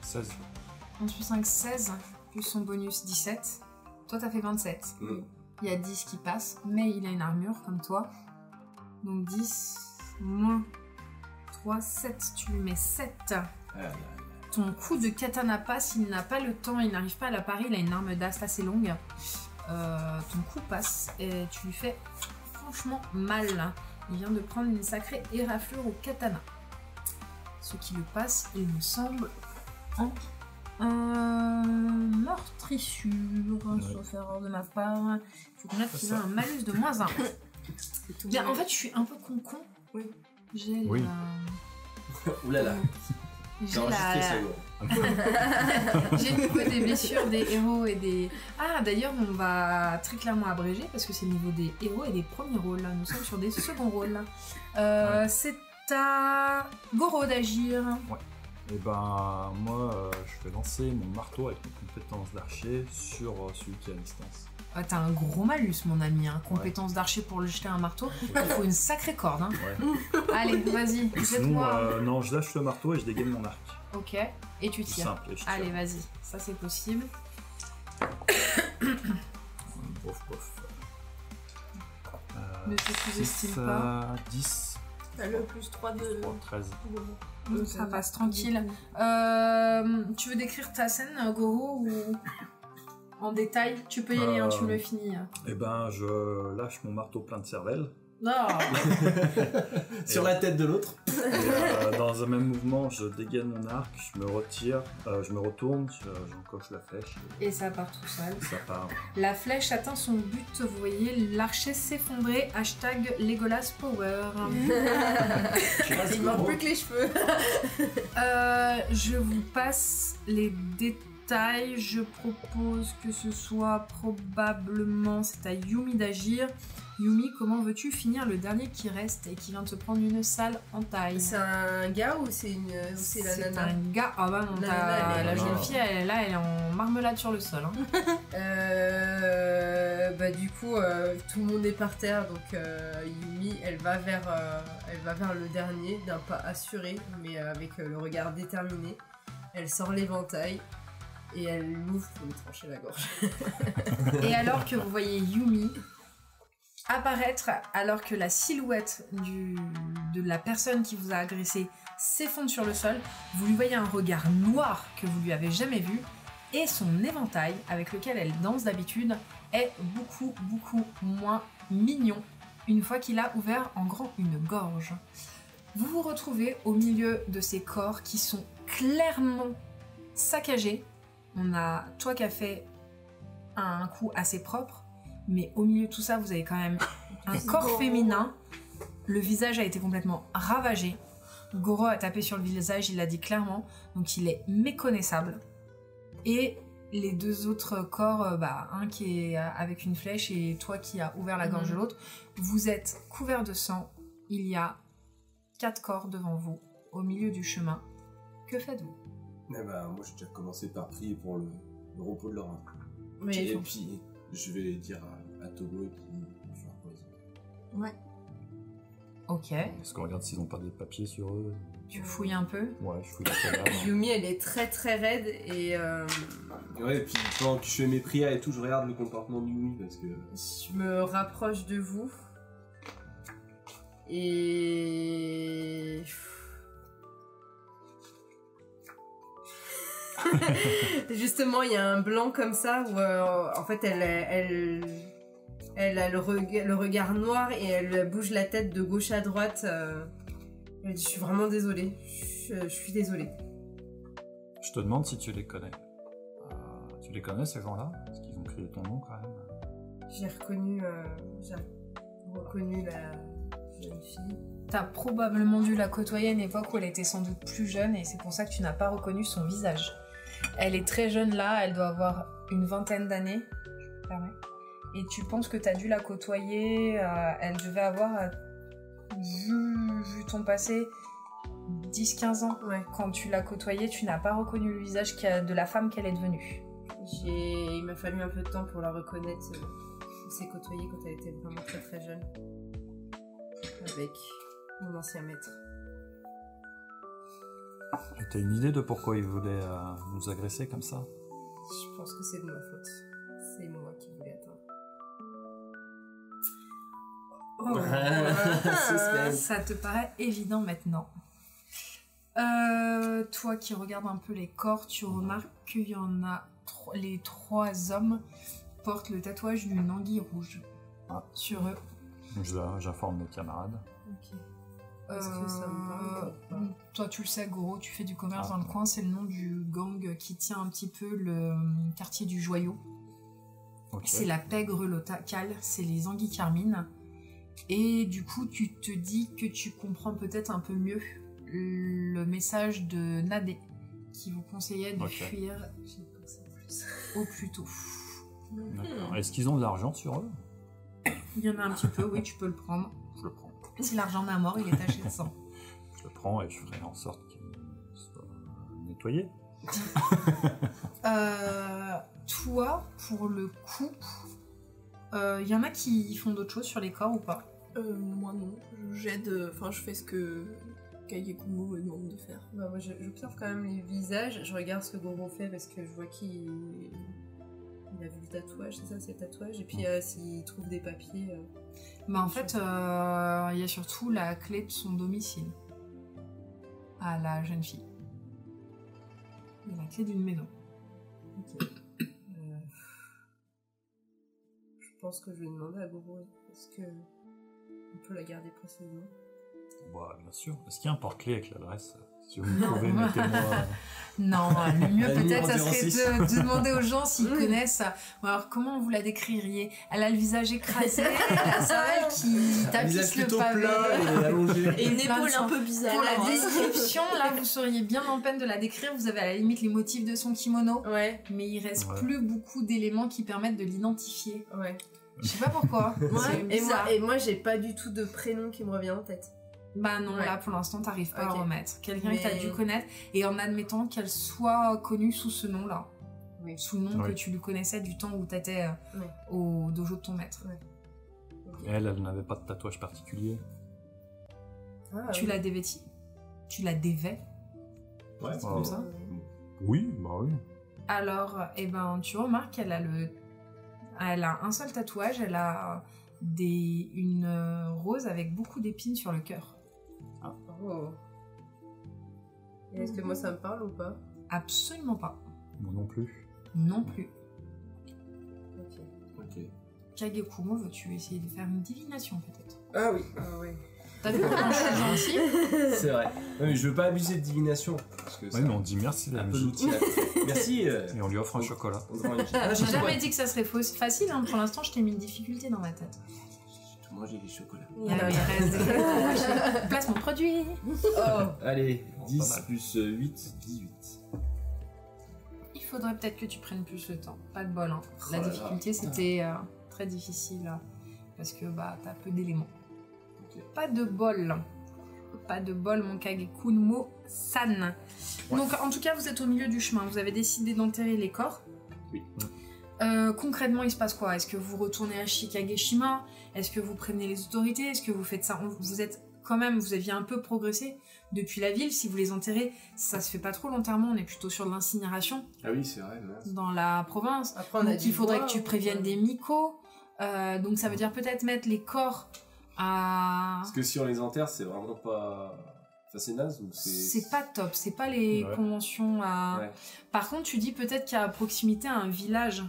S3: 16.
S1: 11 plus 5, 16. Plus son bonus, 17. Toi, t'as fait 27.
S2: Mm.
S1: Il y a 10 qui passent, mais il a une armure comme toi. Donc 10 moins 3, 7. Tu lui mets 7. ton coup de katana passe, il n'a pas le temps, il n'arrive pas à la parer, il a une arme d'ast assez longue. Ton coup passe et tu lui fais franchement mal. Il vient de prendre une sacrée éraflure au katana. Ce qui le passe, il me semble, en meurtrissure, sauf erreur de ma part. Il faut qu'on note qu'il a un malus de -1. Bien, en fait, je suis un peu con.
S5: Oui.
S1: J'ai
S3: Oui.
S2: Oulala.
S1: J'ai
S2: enregistré ça, gros.
S1: J'ai le niveau des blessures des héros et des... Ah, d'ailleurs, on va très clairement abréger parce que c'est le niveau des héros et des premiers rôles. Nous sommes sur des seconds rôles. C'est à Goro d'agir.
S3: Et ben, moi, je vais lancer mon marteau avec mes compétences d'archer sur celui qui est à distance.
S1: Ah, t'as un gros malus, mon ami. Hein. Compétence d'archer pour le jeter un marteau. Il faut une sacrée corde. Hein.
S3: Ouais.
S1: Allez, vas-y.
S3: Sinon,
S1: Jette-moi.
S3: non, je lâche le marteau et je dégaine mon arc.
S1: Ok. Et tu
S3: Tout
S1: tires.
S3: simple. Et je tire.
S1: Allez, vas-y. Ça, c'est possible.
S3: Bof, bof.
S1: Ne te sous-estime
S3: 6,
S1: pas.
S3: 10,
S5: T'as le +3 de...
S3: 3, 13.
S1: Ça passe tranquille. Tu veux décrire ta scène, Goro, ou en détail? Tu peux y aller, hein, tu me le finis.
S3: Et ben, je lâche mon marteau plein de cervelle.
S1: Non.
S2: Sur la tête de l'autre.
S3: Et, dans un même mouvement, je dégaine mon arc, je me retire, je me retourne, j'encoche la flèche
S1: Et ça part tout seul.
S3: et ça part.
S1: La flèche atteint son but, vous voyez l'archer s'effondrer, hashtag Legolas Power.
S4: Il manque plus que les cheveux.
S1: Je vous passe les détails, je propose que ce soit probablement, c'est à Yumi d'agir. Yumi, comment veux-tu finir le dernier qui reste et qui vient de se prendre une sale entaille?
S4: C'est un gars ou c'est la
S1: C'est
S4: nana?
S1: un gars. Ah bah non,
S4: La nana, elle est
S1: la
S3: là.
S1: jeune fille, elle est en marmelade sur le sol. Hein.
S4: Bah du coup, tout le monde est par terre, donc Yumi, elle va vers le dernier d'un pas assuré, mais avec le regard déterminé. Elle sort l'éventail et elle l'ouvre pour lui trancher la gorge.
S1: Et alors que vous voyez Yumi apparaître, alors que la silhouette de la personne qui vous a agressé s'effondre sur le sol, vous lui voyez un regard noir que vous lui avez jamais vu, et son éventail, avec lequel elle danse d'habitude, est beaucoup moins mignon une fois qu'il a ouvert en grand une gorge. Vous vous retrouvez au milieu de ces corps qui sont clairement saccagés. On a toi qui as fait un coup assez propre, mais au milieu de tout ça, vous avez quand même un corps féminin. Le visage a été complètement ravagé. Goro a tapé sur le visage, il l'a dit clairement, donc il est méconnaissable. Et les deux autres corps, un qui est avec une flèche et toi qui as ouvert la gorge de l'autre, vous êtes couverts de sang. Il y a 4 corps devant vous, au milieu du chemin. Que faites-vous?
S2: Eh ben, moi j'ai déjà commencé par prier pour le repos de leur âme.
S4: Mais
S2: Et puis je vais dire à Togo et puis je vais reposer.
S4: ouais.
S1: Ok.
S3: Est-ce qu'on regarde s'ils ont pas des papiers sur eux?
S1: Tu fouilles un peu.
S3: Ouais, je fouille la cadavre.
S4: Yumi, elle est très très raide et
S2: Ouais, et puis pendant que je fais mes prières et tout, je regarde le comportement du Yumi parce que.
S4: je me rapproche de vous et justement il y a un blanc comme ça où en fait elle a le regard noir et elle bouge la tête de gauche à droite. Elle dit je suis vraiment désolée, je suis désolée.
S3: Je te demande si tu les connais. Tu les connais ces gens-là? Parce qu'ils ont crié ton nom quand même.
S4: J'ai reconnu la jeune fille.
S1: T'as probablement dû la côtoyer à une époque où elle était sans doute plus jeune et c'est pour ça que tu n'as pas reconnu son visage. Elle est très jeune là, elle doit avoir une vingtaine d'années, je me permets. Et tu penses que t'as dû la côtoyer, elle devait avoir, vu ton passé, 10-15 ans.
S4: Ouais.
S1: Quand tu l'as côtoyée, tu n'as pas reconnu le visage de la femme qu'elle est devenue.
S4: Il m'a fallu un peu de temps pour la reconnaître. On s'est côtoyé quand elle était vraiment très très jeune. Avec mon ancien maître.
S3: Et t'as une idée de pourquoi ils voulaient nous agresser comme ça?
S4: Je pense que c'est de ma faute. C'est moi qui voulais atteindre.
S2: Suspense.
S1: Ça te paraît évident maintenant. Toi qui regardes un peu les corps, tu remarques qu'il y en a les 3 hommes portent le tatouage d'une anguille rouge sur eux.
S3: J'informe mes camarades.
S4: Ok. Est-ce que ça me parle ou pas?
S1: Toi tu le sais, Goro, tu fais du commerce dans le coin, c'est le nom du gang qui tient un petit peu le quartier du Joyau.
S3: Ok.
S1: C'est la pègre locale, c'est les anguilles carmines. Et du coup, tu te dis que tu comprends peut-être un peu mieux le message de Nadé qui vous conseillait de fuir
S4: J'ai pensé plus.
S1: au plus tôt.
S3: D'accord. Est-ce qu'ils ont de l'argent sur eux?
S1: Il y en a un petit peu, oui, tu peux le prendre.
S3: Je le prends.
S1: Si l'argent d'un mort, il est taché de sang.
S3: Je le prends et je ferai en sorte qu'il soit nettoyé.
S1: Toi, pour le coup, il y en a qui font d'autres choses sur les corps ou pas?
S5: Moi non, j'aide, enfin je fais ce que Kagekumo me demande de faire.
S4: Bah, moi, j'observe quand même les visages. Je regarde ce que Goro fait parce que je vois qu'il a vu le tatouage, c'est le tatouage. Et puis s'il trouve des papiers.
S1: Bah en fait, il y a surtout la clé de son domicile à la jeune fille. Il y a la clé d'une maison.
S4: Ok. Je pense que je vais demander à Goro est-ce que on peut la garder précisément.
S3: Bah, bien sûr. Est-ce qu'il y a un porte-clés avec l'adresse? Si vous pouvez, mettez-moi.
S1: Non, le mieux
S2: La
S1: peut-être, ça
S2: numéro
S1: serait
S2: 06.
S1: de demander aux gens s'ils connaissent. Bon, alors, comment vous la décririez? Elle a le visage écrasé, la cervelle qui
S2: Un
S1: tapisse
S2: visage
S1: le
S2: plutôt
S1: pavé.
S2: plat et allongé.
S5: Et une
S1: plein de
S5: épaule
S1: sang.
S5: un peu bizarre.
S1: Pour la
S5: hein.
S1: description, là, vous seriez bien en peine de la décrire. Vous avez à la limite les motifs de son kimono,
S4: Ouais,
S1: mais il reste
S3: Ouais.
S1: plus beaucoup d'éléments qui permettent de l'identifier.
S4: ouais.
S1: Je sais pas pourquoi. C'est bizarre.
S4: Et moi, j'ai pas du tout de prénom qui me revient en tête.
S1: Bah non,
S4: Ouais.
S1: là pour l'instant t'arrives pas à
S4: Ok.
S1: remettre. Quelqu'un que
S4: Mais-
S1: t'as dû connaître, et en admettant qu'elle soit connue sous ce nom-là.
S4: Oui.
S1: Sous le nom
S3: Oui.
S1: que tu lui connaissais du temps où t'étais
S4: Ouais.
S1: au dojo de ton maître.
S3: Elle n'avait pas de tatouage particulier.
S4: Ah,
S1: Tu l'as dévêtie? Tu la dévais?
S2: Ouais, c'est
S3: Oh.
S2: comme ça.
S3: Oui, bah oui.
S1: Alors, eh ben, tu remarques qu'elle a elle a un seul tatouage, elle a une rose avec beaucoup d'épines sur le cœur.
S4: Oh. Et est-ce que moi ça me parle ou pas?
S1: Absolument pas.
S3: Moi non plus.
S1: Non plus.
S4: Ok.
S2: Ok.
S1: Kagekumo, veux-tu essayer de faire une divination peut-être?
S4: Ah oui. Ah oui.
S1: T'as vu comment je suis gentille?
S2: C'est vrai. Non, mais je veux pas abuser de divination. Parce que
S3: Oui,
S2: c'est
S3: mais on dit merci la
S2: un peu
S3: musique.
S2: l'outil. Merci.
S3: Et on lui offre un chocolat.
S2: on prend une-
S1: J'ai
S2: j'ai
S1: jamais
S2: quoi
S1: dit que ça serait facile, hein. Pour l'instant je t'ai mis une difficulté dans ma tête.
S2: Tout manger les chocolats.
S1: Il reste des trucs. Place mon produit.
S4: Oh.
S2: Allez,
S3: Pas
S2: 10
S3: mal.
S2: plus 8, 18.
S1: Il faudrait peut-être que tu prennes plus le temps. Pas de bol, hein.
S2: Oh
S1: La
S2: là là.
S1: difficulté c'était très difficile parce que bah t'as peu d'éléments.
S2: Ok.
S1: Pas de bol. Pas de bol, mon Kagekumo-san. Donc en tout cas vous êtes au milieu du chemin. Vous avez décidé d'enterrer les corps.
S2: Oui.
S1: Concrètement, il se passe quoi? Est-ce que vous retournez à Shikageshima? Est-ce que vous prévenez les autorités? Est-ce que vous faites ça? Vous êtes quand même, vous aviez un peu progressé depuis la ville. Si vous les enterrez, ça se fait pas trop l'enterrement. On est plutôt sur de l'incinération
S2: Ah oui, c'est vrai. mince.
S1: dans la province.
S4: Après, on a
S1: Donc
S4: dit
S1: il faudrait
S4: bois,
S1: que tu préviennes des micos. Donc ça veut dire peut-être mettre les corps à...
S2: Parce que si on les enterre, c'est vraiment pas. Enfin, c'est naze ou c'est.
S1: C'est pas top, c'est pas les
S3: Ouais.
S1: conventions à...
S2: Ouais.
S1: Par contre, tu dis peut-être qu'il y a à proximité un village.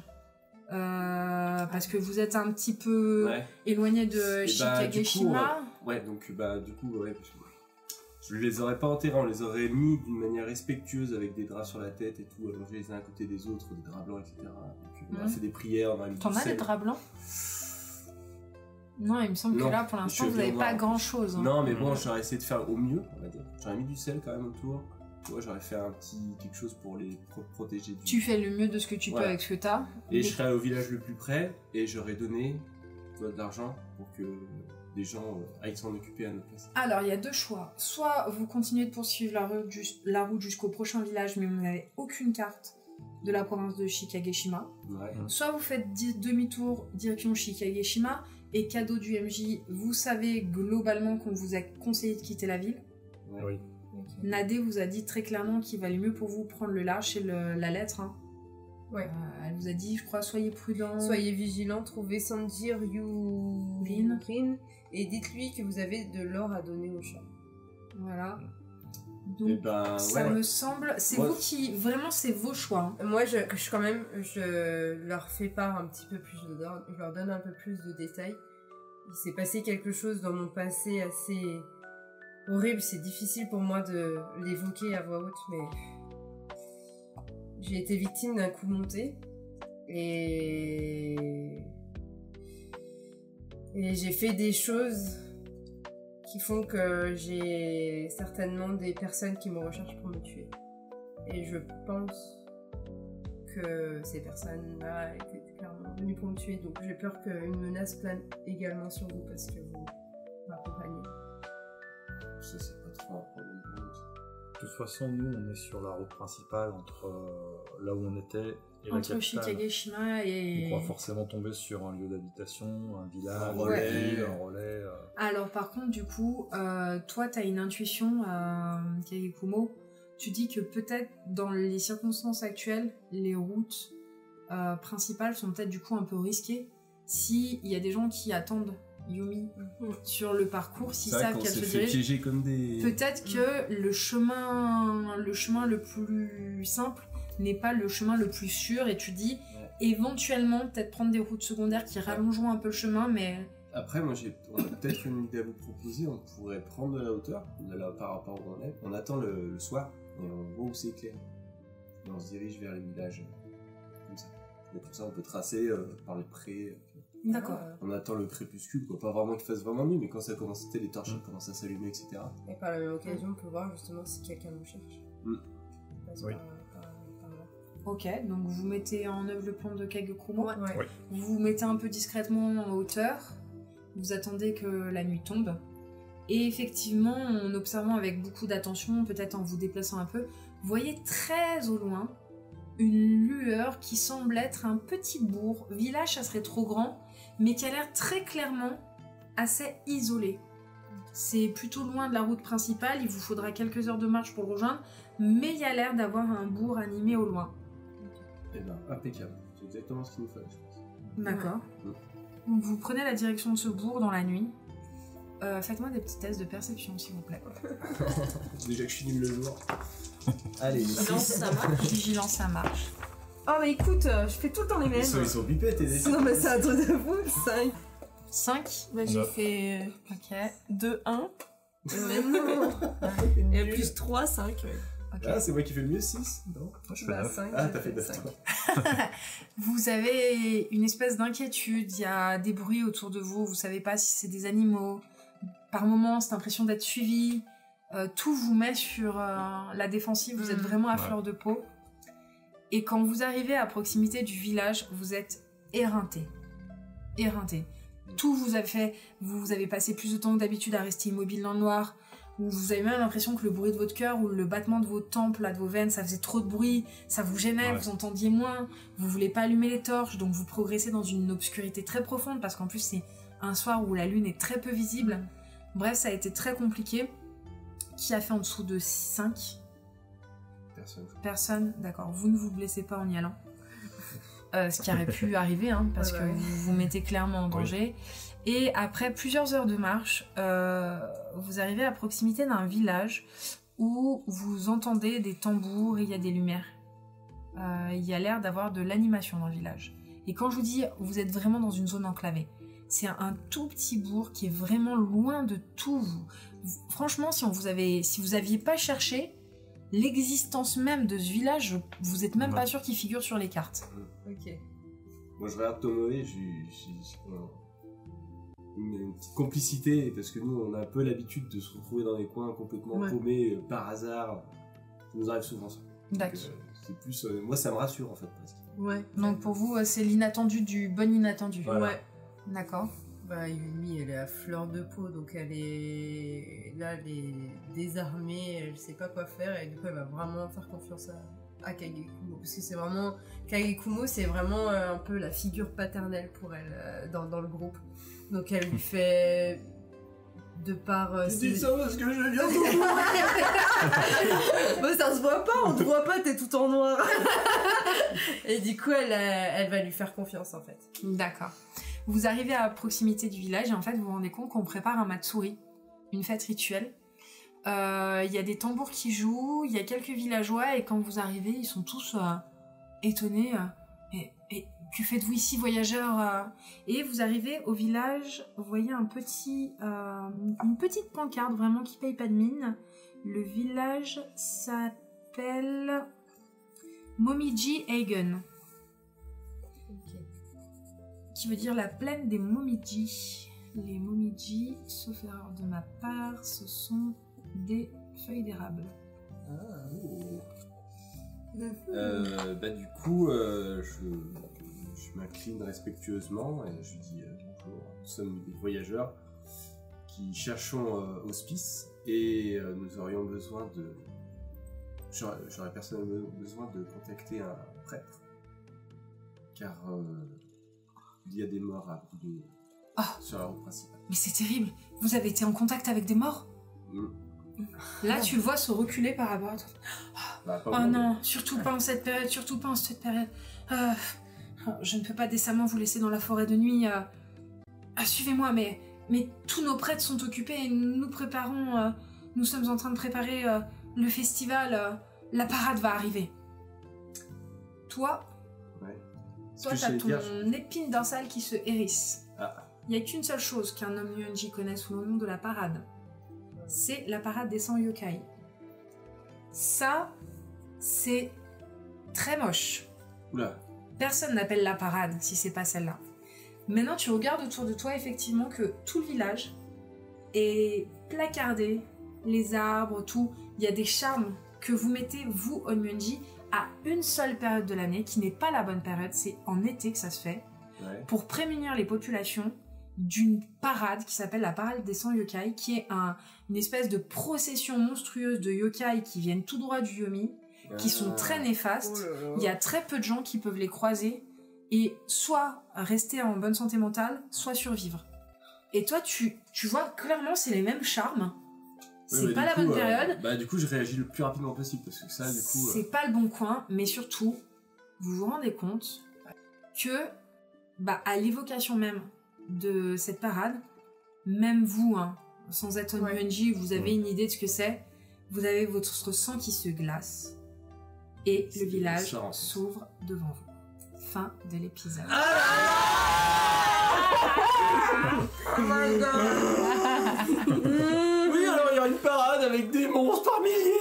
S1: Parce que vous êtes un petit peu
S2: Ouais.
S1: éloigné de
S2: Et bah, du coup,
S1: Shikageshima.
S2: Ouais, donc bah du coup, ouais, parce que je les aurais pas enterrés, on les aurait mis d'une manière respectueuse avec des draps sur la tête et tout, allongés les uns à côté des autres, des draps blancs, etc. Et puis on aurait
S1: Mhm.
S2: fait des prières, on aurait mis
S1: T'en
S2: du
S1: as des
S2: sel.
S1: draps blancs? Non, il me semble
S2: Non,
S1: que là, pour l'instant,
S2: je
S1: vous n'avez
S2: viens
S1: pas
S2: voir.
S1: grand-chose. hein.
S2: Non, mais bon, j'aurais essayé de faire au mieux, on va dire. J'aurais mis du sel quand même autour. Tu vois, j'aurais fait un petit quelque chose pour les protéger du.
S1: Tu fais le mieux de ce que tu peux
S2: Ouais.
S1: avec ce que t'as.
S2: Et
S1: Mais-
S2: je serais au village le plus près et j'aurais donné, tu vois, de l'argent pour que des gens aillent s'en occuper à notre place.
S1: Alors, il y a deux choix. Soit vous continuez de poursuivre la route jusqu'au prochain village, mais vous n'avez aucune carte de la province de Shikageshima.
S2: Ouais.
S1: Soit vous faites demi-tour direction Shikageshima, et cadeau du MJ, vous savez globalement qu'on vous a conseillé de quitter la ville.
S2: Ouais.
S3: Oui.
S1: Nadé vous a dit très clairement qu'il valait mieux pour vous prendre le large et la lettre. hein.
S4: Ouais.
S1: Elle vous a dit, je crois, soyez prudents.
S4: Soyez vigilants, trouvez Sanjir Rin et dites-lui que vous avez de l'or à donner au chat.
S1: Voilà. Donc,
S2: Et ben,
S1: ça
S2: ouais.
S1: me semble... C'est
S2: Moi,
S1: vous qui... Vraiment, c'est vos choix. Hein.
S4: Moi, je leur fais part un petit peu plus, je leur donne un peu plus de détails. Il s'est passé quelque chose dans mon passé assez horrible. C'est difficile pour moi de l'évoquer à voix haute, mais j'ai été victime d'un coup monté et j'ai fait des choses qui font que j'ai certainement des personnes qui me recherchent pour me tuer. Et je pense que ces personnes-là étaient clairement venues pour me tuer, donc j'ai peur qu'une menace plane également sur vous parce que vous m'accompagnez.
S2: Ça, c'est pas trop un problème pour nous.
S3: De toute façon, nous, on est sur la route principale entre là où on était et la
S1: Entre
S3: capitale.
S1: Shikageshima et...
S3: Donc on va forcément tomber sur un lieu d'habitation, un village,
S2: Un relais.
S3: une ville, un relais.
S1: Alors par contre, du coup, toi, t'as une intuition, Kagekumo. Tu dis que peut-être dans les circonstances actuelles, les routes principales sont peut-être du coup un peu risquées. S'il y a des gens qui attendent Yumi sur le parcours, s'ils
S2: C'est vrai
S1: savent
S2: qu'on
S1: qu'elle
S2: s'est
S1: se
S2: fait
S1: dirige,
S2: piéger comme des...
S1: peut-être que le chemin le plus simple n'est pas le chemin le plus sûr, et tu dis éventuellement peut-être prendre des routes secondaires qui rallongeront un peu le chemin, mais...
S2: Après, moi, on a peut-être une idée à vous proposer. On pourrait prendre de la hauteur, de là, par rapport où on est. On attend le soir et on voit où c'est clair. Et on se dirige vers les villages. Comme ça. Et pour ça, on peut tracer par les prés.
S1: D'accord.
S2: On attend le crépuscule, quoi. Pas vraiment qu'il fasse vraiment nuit, mais quand ça commence, les torches commencent à s'allumer, etc.
S4: Et par la même occasion, on peut voir justement si quelqu'un nous cherche.
S2: Mm.
S4: Passe
S3: Oui.
S4: par là.
S1: Ok, donc vous mettez en œuvre le plan de Kagekumo.
S4: Ouais.
S3: Ouais.
S1: Vous vous mettez un peu discrètement en hauteur, vous attendez que la nuit tombe, et effectivement, en observant avec beaucoup d'attention, peut-être en vous déplaçant un peu, vous voyez très au loin une lueur qui semble être un petit bourg. Village, ça serait trop grand, mais qui a l'air très clairement assez isolé. C'est plutôt loin de la route principale, il vous faudra quelques heures de marche pour le rejoindre, mais il y a l'air d'avoir un bourg animé au loin.
S2: Et ben, impeccable. C'est exactement ce qu'il nous fallait, je pense.
S1: D'accord.
S2: Ouais.
S1: Donc vous prenez la direction de ce bourg dans la nuit. Faites-moi des petits tests de perception, s'il vous plaît.
S2: Déjà que je suis nul le jour. Allez,
S5: Vigilance, ça marche.
S1: Vigilance, ça marche.
S4: Oh, mais écoute, je fais tout le temps les mêmes.
S2: ils sont pipés, tes essais.
S4: Non, mais c'est un truc de fou. 5.
S1: 5.
S5: Bah, j'ai
S3: Neuf.
S5: fait
S1: Ok.
S5: 2, 1.
S4: Mais non.
S5: Et plus 3, 5.
S1: Ok.
S2: Ah, c'est moi qui fais le mieux, 6 non
S3: Moi, je fais
S4: Bah,
S3: 9.
S4: 5.
S2: Ah, t'as fait 9, toi.
S1: Vous avez une espèce d'inquiétude, il y a des bruits autour de vous, vous savez pas si c'est des animaux. Par moments, cette impression d'être suivi. Tout vous met sur la défensive, vous êtes vraiment à
S3: Ouais.
S1: fleur de peau. Et quand vous arrivez à proximité du village, vous êtes éreinté. Éreinté. Tout vous a fait, vous avez passé plus de temps que d'habitude à rester immobile dans le noir. Vous avez même l'impression que le bruit de votre cœur ou le battement de vos tempes, là, de vos veines, ça faisait trop de bruit, ça vous gênait,
S3: Ouais.
S1: vous entendiez moins, vous voulez pas allumer les torches, donc vous progressez dans une obscurité très profonde, parce qu'en plus c'est un soir où la lune est très peu visible. Bref, ça a été très compliqué. Qui a fait en dessous de 5
S2: Personne.
S1: personnes? D'accord, vous ne vous blessez pas en y allant. Ce qui aurait pu arriver, hein, parce
S4: Ouais,
S1: que
S4: ouais.
S1: vous vous mettez clairement en danger. Et après plusieurs heures de marche, vous arrivez à proximité d'un village où vous entendez des tambours et il y a des lumières. Il y a l'air d'avoir de l'animation dans le village. Et quand je vous dis, vous êtes vraiment dans une zone enclavée. C'est un tout petit bourg qui est vraiment loin de tout. Franchement, si vous aviez pas cherché l'existence même de ce village, vous êtes même
S3: Ouais.
S1: pas sûr qu'il figure sur les cartes.
S4: Ok.
S2: Moi, je regarde Tomoe, j'ai une petite complicité, parce que nous, on a un peu l'habitude de se retrouver dans des coins complètement
S5: Ouais.
S2: paumés par hasard. Ça nous arrive souvent, ça. Donc,
S1: D'accord.
S2: c'est plus... moi, ça me rassure, en fait, presque.
S5: Ouais.
S1: Donc pour vous, c'est l'inattendu du bon inattendu.
S2: Voilà.
S5: Ouais.
S1: D'accord.
S4: Bah, Yumi, elle est à fleur de peau, donc elle est là, elle est désarmée, elle sait pas quoi faire, et du coup, elle va vraiment faire confiance à Kagekumo. Parce que c'est vraiment. Kagekumo, c'est vraiment un peu la figure paternelle pour elle dans le groupe. Donc elle lui fait. De par.
S2: Dis ça parce que je viens
S4: Bah, ça se voit pas, on te voit pas, t'es tout en noir. Et du coup, elle va lui faire confiance en fait.
S1: D'accord. Vous arrivez à proximité du village et en fait vous vous rendez compte qu'on prépare un matsuri, une fête rituelle. Il y a des tambours qui jouent, il y a quelques villageois et quand vous arrivez, ils sont tous étonnés. Et que faites-vous ici, voyageurs? Et vous arrivez au village, vous voyez une petite pancarte vraiment qui paye pas de mine. Le village s'appelle Momiji Hagen, qui veut dire la plaine des Momiji. Les Momiji, sauf erreur de ma part, ce sont des feuilles d'érable.
S2: Du coup, je m'incline respectueusement et je dis bonjour, nous sommes des voyageurs qui cherchons hospice et nous aurions besoin de... J'aurais personnellement besoin de contacter un prêtre car il y a des morts à brûler sur la route principale.
S1: Mais c'est terrible, vous avez été en contact avec des morts? Là, tu le vois se reculer par rapport à toi. Oh non, surtout pas en cette période, surtout pas en cette période. Je ne peux pas décemment vous laisser dans la forêt de nuit. Suivez-moi, mais tous nos prêtres sont occupés et nous préparons... nous sommes en train de préparer le festival. La parade va arriver. Toi, t'as ton épine dorsale qui se hérisse. Il n'y a qu'une seule chose qu'un homme Yuanji connaît sous le nom de la parade. C'est la parade des 100 yokai. Ça, c'est très moche.
S2: Oula.
S1: Personne n'appelle la parade si c'est pas celle-là. Maintenant, tu regardes autour de toi, effectivement, que tout le village est placardé, les arbres, tout. Il y a des charmes que vous mettez, vous, Onmyonji, à une seule période de l'année, qui n'est pas la bonne période, c'est en été que ça se fait, pour prémunir les populations d'une parade qui s'appelle la parade des 100 yokai, qui est une espèce de procession monstrueuse de yokai qui viennent tout droit du Yomi, qui sont très néfastes. Il y a très peu de gens qui peuvent les croiser et soit rester en bonne santé mentale, soit survivre. Et toi, tu vois clairement, c'est les mêmes charmes. C'est pas la bonne période.
S2: Du coup, je réagis le plus rapidement possible parce que ça, du coup...
S1: C'est pas le bon coin, mais surtout, vous vous rendez compte que, à l'évocation même de cette parade, même vous, sans être Onmyonji, vous avez une idée de ce que c'est. Vous avez votre sang qui se glace et le village s'ouvre devant vous. Fin de l'épisode.
S2: Oh my god. Oui, alors il y aura une parade avec des monstres par milliers.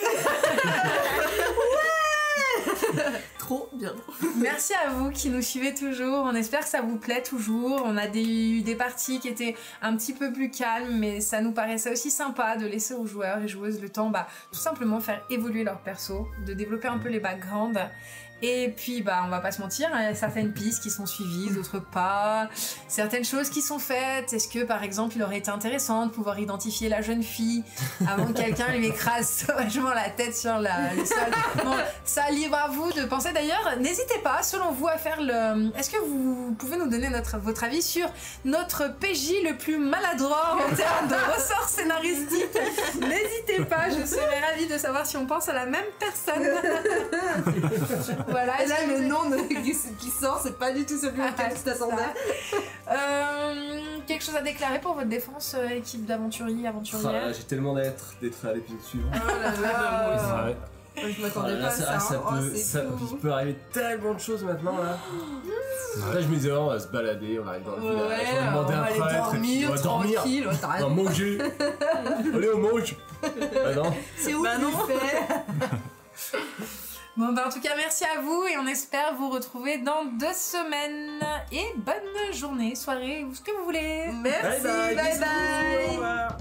S5: Trop bien.
S1: Merci à vous qui nous suivez toujours. On espère que ça vous plaît toujours. On a eu des parties qui étaient un petit peu plus calmes, mais ça nous paraissait aussi sympa de laisser aux joueurs et joueuses le temps, tout simplement faire évoluer leur perso, de développer un peu les backgrounds. Et puis, on va pas se mentir, il y a certaines pistes qui sont suivies, d'autres pas. Certaines choses qui sont faites. Est-ce que, par exemple, il aurait été intéressant de pouvoir identifier la jeune fille avant que quelqu'un lui écrase sauvagement la tête sur le sol? Bon, ça libre à vous de penser. D'ailleurs, n'hésitez pas, selon vous, à faire le... Est-ce que vous pouvez nous donner votre avis sur notre PJ le plus maladroit en termes de ressorts scénaristiques? N'hésitez pas, je serais ravie de savoir si on pense à la même personne. Voilà,
S4: et là, le nom qui sort, c'est pas du tout celui auquel tu t'attendais.
S1: Quelque chose à déclarer pour votre défense, équipe d'aventuriers, aventurières?
S2: J'ai tellement d'être à l'épisode suivant.
S4: Oh là là. Je m'attendais pas à ça.
S2: Il peut arriver tellement de choses maintenant là. Là je me disais on va se balader, on va aller dans le village, on va demander un prêtre et puis on va dormir. On va manger. Allez on mange. Non.
S4: C'est où tu fais?
S1: Bon en tout cas merci à vous et on espère vous retrouver dans 2 semaines. Et bonne journée, soirée ou ce que vous voulez.
S4: Merci, bye bye.
S2: Au revoir.